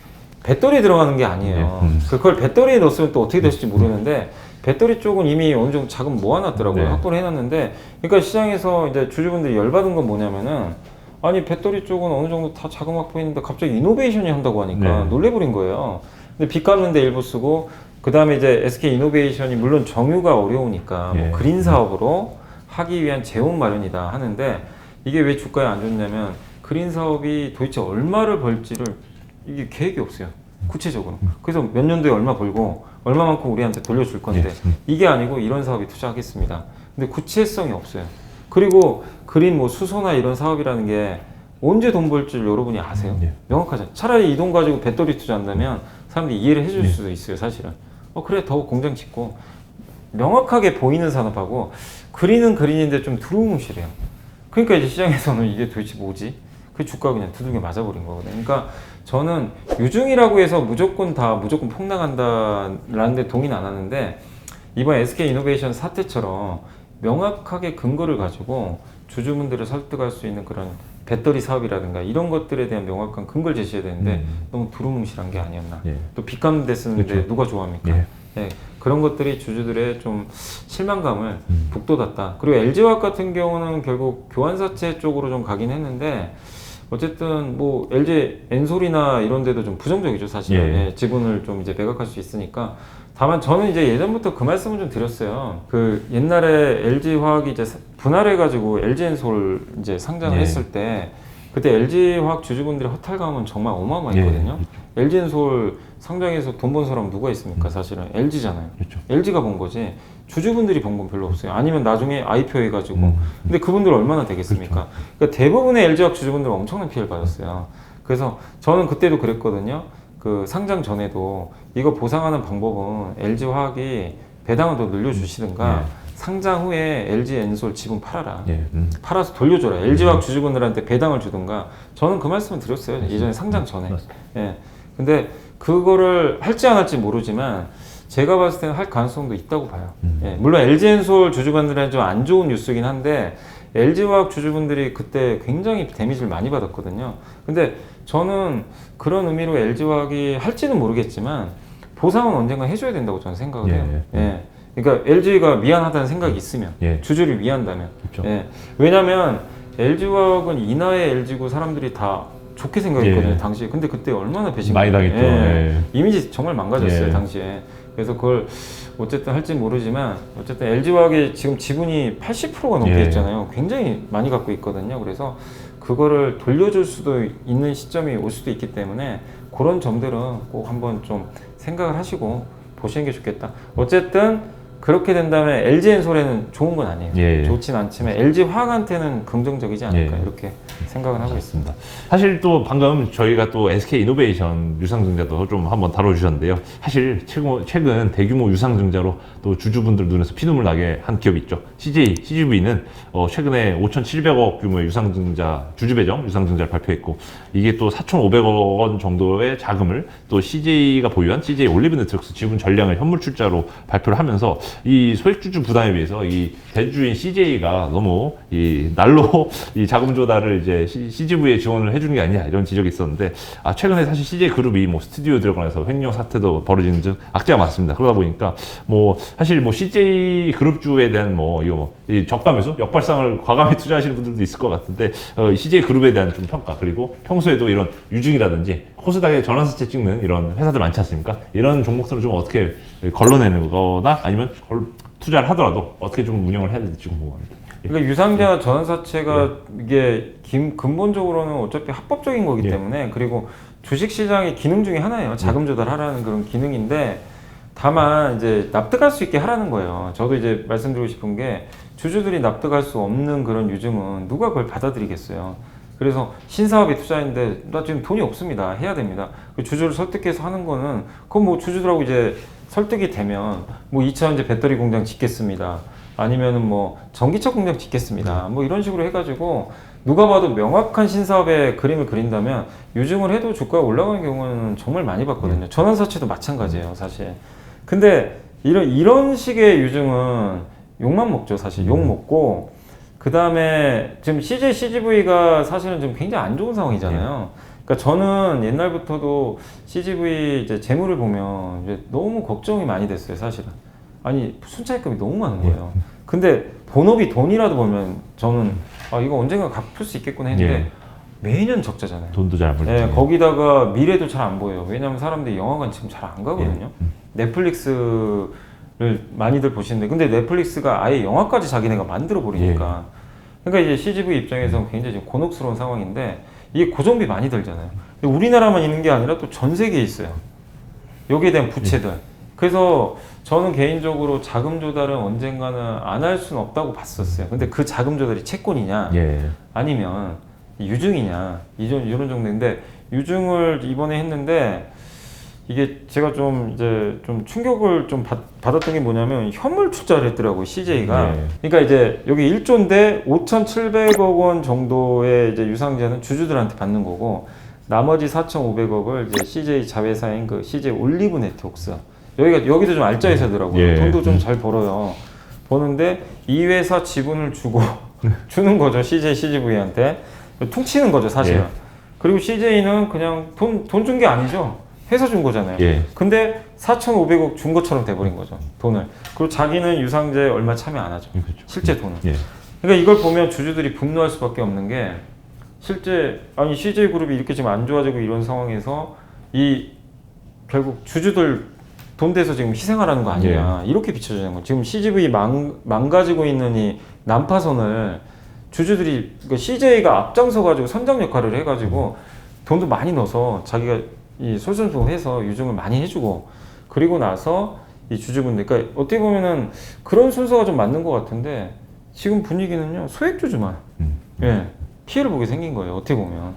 배터리 들어가는 게 아니에요. 그걸 배터리에 넣었으면 또 어떻게 될지 모르는데 배터리 쪽은 이미 어느 정도 자금 모아놨더라고요. 확보를 해놨는데, 그러니까 시장에서 이제 주주분들이 열받은 건 뭐냐면은, 아니 배터리 쪽은 어느 정도 다 자금 확보했는데 갑자기 이노베이션이 한다고 하니까 놀래버린 거예요. 근데 빚 갚는데 일부 쓰고, 그 다음에 이제 SK 이노베이션이 물론 정유가 어려우니까 뭐 그린 사업으로 하기 위한 재원 마련이다 하는데, 이게 왜 주가에 안 좋냐면 그린 사업이 도대체 얼마를 벌지를 이게 계획이 없어요. 구체적으로. 그래서 몇 년도에 얼마 벌고 얼마만큼 우리한테 돌려줄 건데 이게 아니고 이런 사업에 투자하겠습니다. 근데 구체성이 없어요. 그리고 그린 뭐 수소나 이런 사업이라는 게 언제 돈 벌 줄 여러분이 아세요? 명확하죠. 차라리 이 돈 가지고 배터리 투자한다면 사람들이 이해를 해줄 수도 있어요, 사실은. 그래, 더 공장 짓고. 명확하게 보이는 산업하고 그린은 그린인데 좀 두루뭉실해요. 그러니까 이제 시장에서는 이게 도대체 뭐지? 그 주가 그냥 두들겨 맞아버린 거거든요. 그러니까 저는 유증이라고 해서 무조건 폭락한다라는 데 동의는 안 하는데, 이번 SK 이노베이션 사태처럼 명확하게 근거를 가지고 주주분들을 설득할 수 있는 그런 배터리 사업이라든가 이런 것들에 대한 명확한 근거를 제시해야 되는데 너무 두루뭉실한 게 아니었나. 또 빚 갚는 데 쓰는데 누가 좋아합니까? 그런 것들이 주주들의 좀 실망감을 북돋았다. 그리고 LG화학 같은 경우는 결국 교환사채 쪽으로 좀 가긴 했는데, 어쨌든 뭐 LG 엔솔이나 이런 데도 좀 부정적이죠, 사실. 지분을 좀 이제 매각할 수 있으니까. 다만 저는 이제 예전부터 그 말씀을 좀 드렸어요. 그 옛날에 LG화학이 이제 분할해가지고 LG 엔솔 이제 상장을 했을 때, 그때 LG화학 주주분들의 허탈감은 정말 어마어마했거든요. LG 엔솔 상장해서 돈 번 사람은 누가 있습니까? 사실은 LG잖아요. LG가 번 거지. 주주분들이 번 건 별로 없어요. 아니면 나중에 IPO 해가지고. 근데 그분들 얼마나 되겠습니까? 그러니까 대부분의 LG화학 주주분들은 엄청난 피해를 받았어요. 그래서 저는 그때도 그랬거든요. 그 상장 전에도 이거 보상하는 방법은 LG화학이 배당을 더 늘려주시든가 상장 후에 LG 엔솔 지분 팔아라. 팔아서 돌려줘라. LG화학 주주분들한테 배당을 주든가. 저는 그 말씀을 드렸어요. 예전에 상장 전에. 근데 그거를 할지 안 할지 모르지만 제가 봤을 때는 할 가능성도 있다고 봐요. 물론 LG엔솔 주주분들한테 좀 안 좋은 뉴스긴 한데 LG화학 주주분들이 그때 굉장히 데미지를 많이 받았거든요. 근데 저는 그런 의미로 LG화학이 할지는 모르겠지만 보상은 언젠가 해줘야 된다고 저는 생각을 해요. 그러니까 LG가 미안하다는 생각이 있으면, 주주를 위한다면. 왜냐면 LG화학은 인하의 LG고 사람들이 다 좋게 생각했거든요, 당시에. 근데 그때 얼마나 배신 많이 당했죠. 이미지 정말 망가졌어요, 당시에. 그래서 그걸 어쨌든 할지 모르지만 어쨌든 LG화학이 지금 지분이 80%가 넘게 있잖아요. 굉장히 많이 갖고 있거든요. 그래서 그거를 돌려줄 수도 있는 시점이 올 수도 있기 때문에 그런 점들은 꼭 한번 좀 생각을 하시고 보시는 게 좋겠다. 어쨌든 그렇게 된다면 LG엔솔에는 좋은 건 아니에요. 좋진 않지만 LG화학한테는 긍정적이지 않을까 이렇게 생각을 하고 있습니다. 사실 또 방금 저희가 또 SK 이노베이션 유상증자도 좀 한번 다뤄주셨는데요. 사실 최근 대규모 유상증자로 또 주주분들 눈에서 피눈물 나게 한 기업이 있죠. CGV는 최근에 5,700억 규모의 유상증자, 주주배정 유상증자를 발표했고, 이게 또 4,500억 원 정도의 자금을 또 CJ가 보유한 CJ 올리브네트웍스 지분 전량을 현물 출자로 발표를 하면서 이 소액주주 부담에 비해서 이 대주주인 CJ가 너무 이 날로 이 자금 조달을 이제 CGV에 지원을 해주는 게 아니냐 이런 지적이 있었는데, 최근에 사실 CJ 그룹이 뭐 스튜디오 들어가서 횡령 사태도 벌어지는 등 악재가 많습니다. 그러다 보니까 뭐 사실 뭐 CJ 그룹주에 대한 이 저가 매수 역발상을 과감히 투자하시는 분들도 있을 것 같은데, CJ 그룹에 대한 좀 평가, 그리고 평소에도 이런 유증이라든지 코스닥에 전환사채 찍는 이런 회사들 많지 않습니까? 이런 종목들을 좀 어떻게 걸러내는 거나 아니면 투자를 하더라도 어떻게 좀 운영을 해야 될지 궁금합니다. 그러니까 유상자 전환사채가 이게 근본적으로는 어차피 합법적인 거기 때문에, 그리고 주식시장의 기능 중에 하나예요. 자금 조달하라는 그런 기능인데, 다만 이제 납득할 수 있게 하라는 거예요. 저도 이제 말씀드리고 싶은 게 주주들이 납득할 수 없는 그런 유증은 누가 그걸 받아들이겠어요. 그래서 신사업에 투자했는데 나 지금 돈이 없습니다. 해야 됩니다. 그 주주를 설득해서 하는 거는 그건 뭐 주주들하고 이제 설득이 되면 뭐 2차 이제 배터리 공장 짓겠습니다. 아니면은 뭐 전기차 공장 짓겠습니다. 뭐 이런 식으로 해가지고 누가 봐도 명확한 신사업의 그림을 그린다면 유증을 해도 주가가 올라가는 경우는 정말 많이 봤거든요. 전환사채도 마찬가지예요, 사실. 근데 이런 식의 유증은 욕만 먹죠, 사실. 욕 먹고 그 다음에 지금 CJ, CGV가 사실은 좀 굉장히 안 좋은 상황이잖아요. 그러니까 저는 옛날부터도 CGV 이제 재물을 보면 이제 너무 걱정이 많이 됐어요, 사실은. 아니, 순차익금이 너무 많은 거예요. 근데 본업이 돈이라도 벌면 저는 아, 이거 언젠가 갚을 수 있겠구나 했는데 매년 적자잖아요. 돈도 잘 안 벌죠. 네, 거기다가 미래도 잘 안 보여요. 왜냐하면 사람들이 영화관 지금 잘 안 가거든요. 넷플릭스를 많이들 보시는데, 근데 넷플릭스가 아예 영화까지 자기네가 만들어 버리니까. 그러니까 이제 CGV 입장에서는 굉장히 지금 곤혹스러운 상황인데, 이게 고정비 많이 들잖아요. 근데 우리나라만 있는 게 아니라 또 전 세계에 있어요. 여기에 대한 부채들. 그래서 저는 개인적으로 자금 조달은 언젠가는 안 할 수는 없다고 봤었어요. 근데 그 자금 조달이 채권이냐, 아니면 유증이냐, 이런 정도인데, 유증을 이번에 했는데, 이게 제가 좀 이제 좀 충격을 좀 받았던 게 뭐냐면 현물 투자를 했더라고요, CJ가. 그러니까 이제 여기 1조인데 5,700억 원 정도의 이제 유상제는 주주들한테 받는 거고, 나머지 4,500억을 이제 CJ 자회사인 그 CJ 올리브 네트웍스. 여기도 좀 알짜 회사더라고요. 돈도 좀 잘 벌어요. 버는데 이 회사 지분을 주는 거죠, CJ, CGV한테. 퉁치는 거죠, 사실은. 그리고 CJ는 그냥 돈 준 게 아니죠. 회사 준 거잖아요. 근데 4,500억 준 것처럼 돼버린 거죠, 돈을. 그리고 자기는 유상제 얼마 참여 안 하죠. 실제 돈은. 그러니까 이걸 보면 주주들이 분노할 수밖에 없는 게, 실제 아니 CJ그룹이 이렇게 지금 안 좋아지고 이런 상황에서 이 결국 주주들 돈 대서 지금 희생하라는 거 아니냐, 이렇게 비춰지는 거예요. 지금 CGV 망가지고 있는 이 난파선을 주주들이, 그러니까 CJ가 앞장서 가지고 선장 역할을 해가지고 돈도 많이 넣어서 자기가 이 솔선수범해서 유증을 많이 해주고, 그리고 나서 이 주주분들, 그러니까 어떻게 보면은 그런 순서가 좀 맞는 것 같은데, 지금 분위기는요 소액주주만 피해를 보게 생긴 거예요, 어떻게 보면.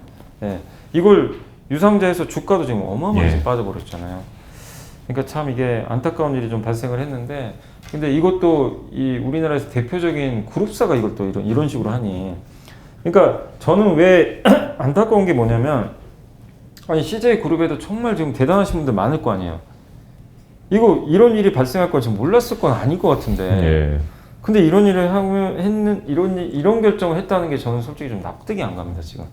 이걸 유상자에서 주가도 지금 어마어마하게 빠져버렸잖아요. 그러니까 참 이게 안타까운 일이 좀 발생을 했는데, 근데 이것도 이 우리나라에서 대표적인 그룹사가 이걸 또 이런 식으로 하니, 그러니까 저는 왜 안타까운 게 뭐냐면, 아니 CJ 그룹에도 정말 지금 대단하신 분들 많을 거 아니에요. 이런 일이 발생할 거 지금 몰랐을 건 아닐 것 같은데, 근데 이런 일을 이런 결정을 했다는 게 저는 솔직히 좀 납득이 안 갑니다, 지금.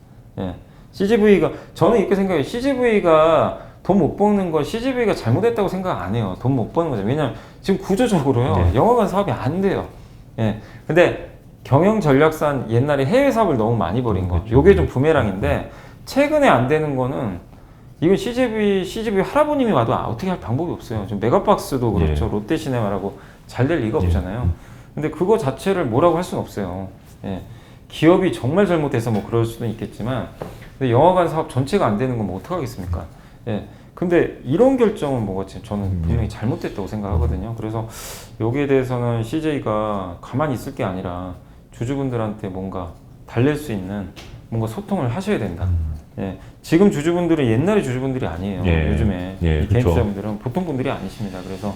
CGV가, 저는 이렇게 생각해요. CGV가 돈 못 버는 건 CGV가 잘못했다고 생각 안 해요. 돈 못 버는 거죠. 왜냐면 지금 구조적으로요, 영화관 사업이 안 돼요. 근데 경영 전략상 옛날에 해외 사업을 너무 많이 벌인 거, 요게 좀 부메랑인데, 최근에 안 되는 거는, 이건 CGV 할아버님이 와도 어떻게 할 방법이 없어요. 지금 메가박스도 그렇죠. 롯데시네마라고 잘 될 리가 없잖아요. 근데 그거 자체를 뭐라고 할 수는 없어요. 기업이 정말 잘못해서 뭐 그럴 수는 있겠지만, 근데 영화관 사업 전체가 안 되는 건 뭐 어떡하겠습니까? 근데 이런 결정은 뭐가 저는 분명히 잘못됐다고 생각하거든요. 그래서 여기에 대해서는 CJ가 가만히 있을 게 아니라 주주분들한테 뭔가 달랠 수 있는 뭔가 소통을 하셔야 된다. 지금 주주분들은 옛날의 주주분들이 아니에요. 요즘에 이 개인 투자분들은 보통 분들이 아니십니다. 그래서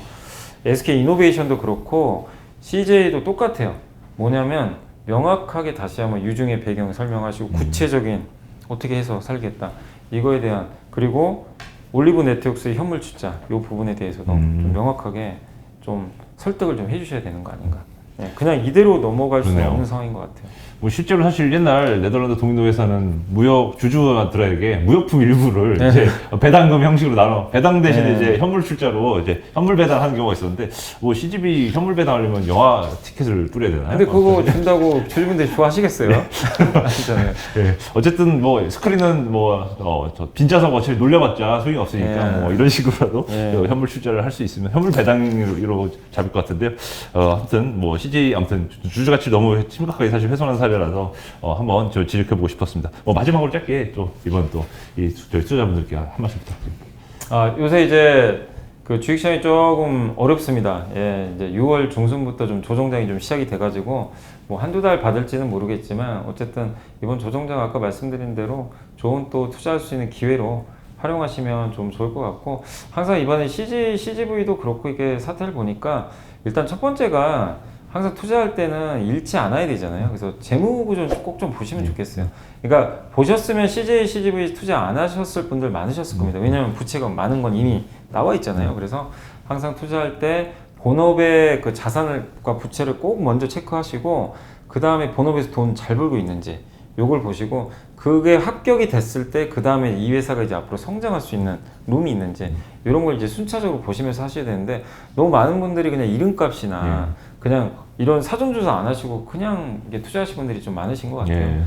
SK 이노베이션도 그렇고 CJ도 똑같아요. 뭐냐면 명확하게 다시 한번 유증의 배경을 설명하시고, 구체적인 어떻게 해서 살겠다, 이거에 대한, 그리고 올리브 네트워크의 현물 출자 이 부분에 대해서도 좀 명확하게 좀 설득을 좀 해주셔야 되는 거 아닌가. 그냥 이대로 넘어갈 수 없는 상황인 것 같아요. 뭐 실제로 사실 옛날 네덜란드 동인도에서는 주주들에게 무역품 일부를 이제 배당금 형식으로 나눠, 배당 대신에 이제 현물 출자로 이제 현물 배당하는 경우가 있었는데, 뭐 CGV 현물 배당하려면 영화 티켓을 뚫어야 되나요? 근데 그거 준다고 주주분들이 좋아하시겠어요? 아시잖아요. 어쨌든 뭐 스크린은 저 빈자석 어차피 놀려봤자 소용이 없으니까 뭐 이런 식으로라도 현물 출자를 할 수 있으면 현물 배당으로 잡을 것 같은데요. 아무튼 뭐 CJ 아무튼 주주 가치 너무 심각하게 사실 훼손한 사례라서 한번 저 지적해보고 싶었습니다. 마지막으로 짧게 또 이번 또 저희 투자자분들께 한 말씀 부탁드립니다. 요새 이제 그 주식시장이 조금 어렵습니다. 예, 이제 6월 중순부터 좀 조정장이 좀 시작이 돼가지고 뭐 한두 달 받을지는 모르겠지만 어쨌든 이번 조정장 아까 말씀드린 대로 좋은 또 투자할 수 있는 기회로 활용하시면 좀 좋을 것 같고 항상 이번에 CGV도 그렇고 이게 사태를 보니까 일단 첫 번째가 항상 투자할 때는 잃지 않아야 되잖아요. 그래서 재무 구조 꼭 좀 보시면 좋겠어요. 그러니까 보셨으면 CGV 투자 안 하셨을 분들 많으셨을 겁니다. 왜냐하면 부채가 많은 건 이미 나와 있잖아요. 그래서 항상 투자할 때 본업의 그 자산과 부채를 꼭 먼저 체크하시고 그 다음에 본업에서 돈 잘 벌고 있는지 요걸 보시고 그게 합격이 됐을 때 그 다음에 이 회사가 이제 앞으로 성장할 수 있는 룸이 있는지 이런 걸 이제 순차적으로 보시면서 하셔야 되는데 너무 많은 분들이 그냥 이름값이나 그냥 이런 사전조사 안 하시고 그냥 이게 투자하신 분들이 좀 많으신 것 같아요.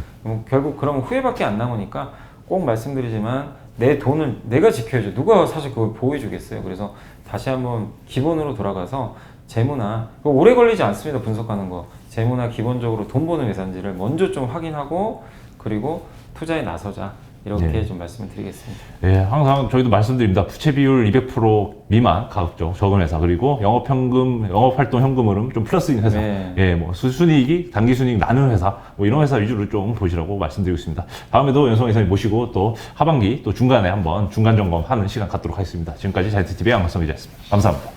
결국 그러면 후회밖에 안 남으니까 꼭 말씀드리지만 내 돈을 내가 지켜야죠. 누가 사실 그걸 보호해 주겠어요. 그래서 다시 한번 기본으로 돌아가서 재무나 오래 걸리지 않습니다. 분석하는 거. 재무나 기본적으로 돈 버는 회사인지를 먼저 좀 확인하고 그리고 투자에 나서자. 이렇게 좀 말씀을 드리겠습니다. 예, 항상 저희도 말씀드립니다. 부채 비율 200% 미만 가급적 적은 회사 그리고 영업현금, 영업활동 현금 흐름 좀 플러스인 회사, 예, 뭐 순이익이 단기 순이익 나는 회사, 뭐 이런 회사 위주로 좀 보시라고 말씀드리고 있습니다. 다음에도 연성 이사님 모시고 또 하반기 또 중간에 한번 중간 점검하는 시간 갖도록 하겠습니다. 지금까지 자이언트TV의 양성기자였습니다. 감사합니다.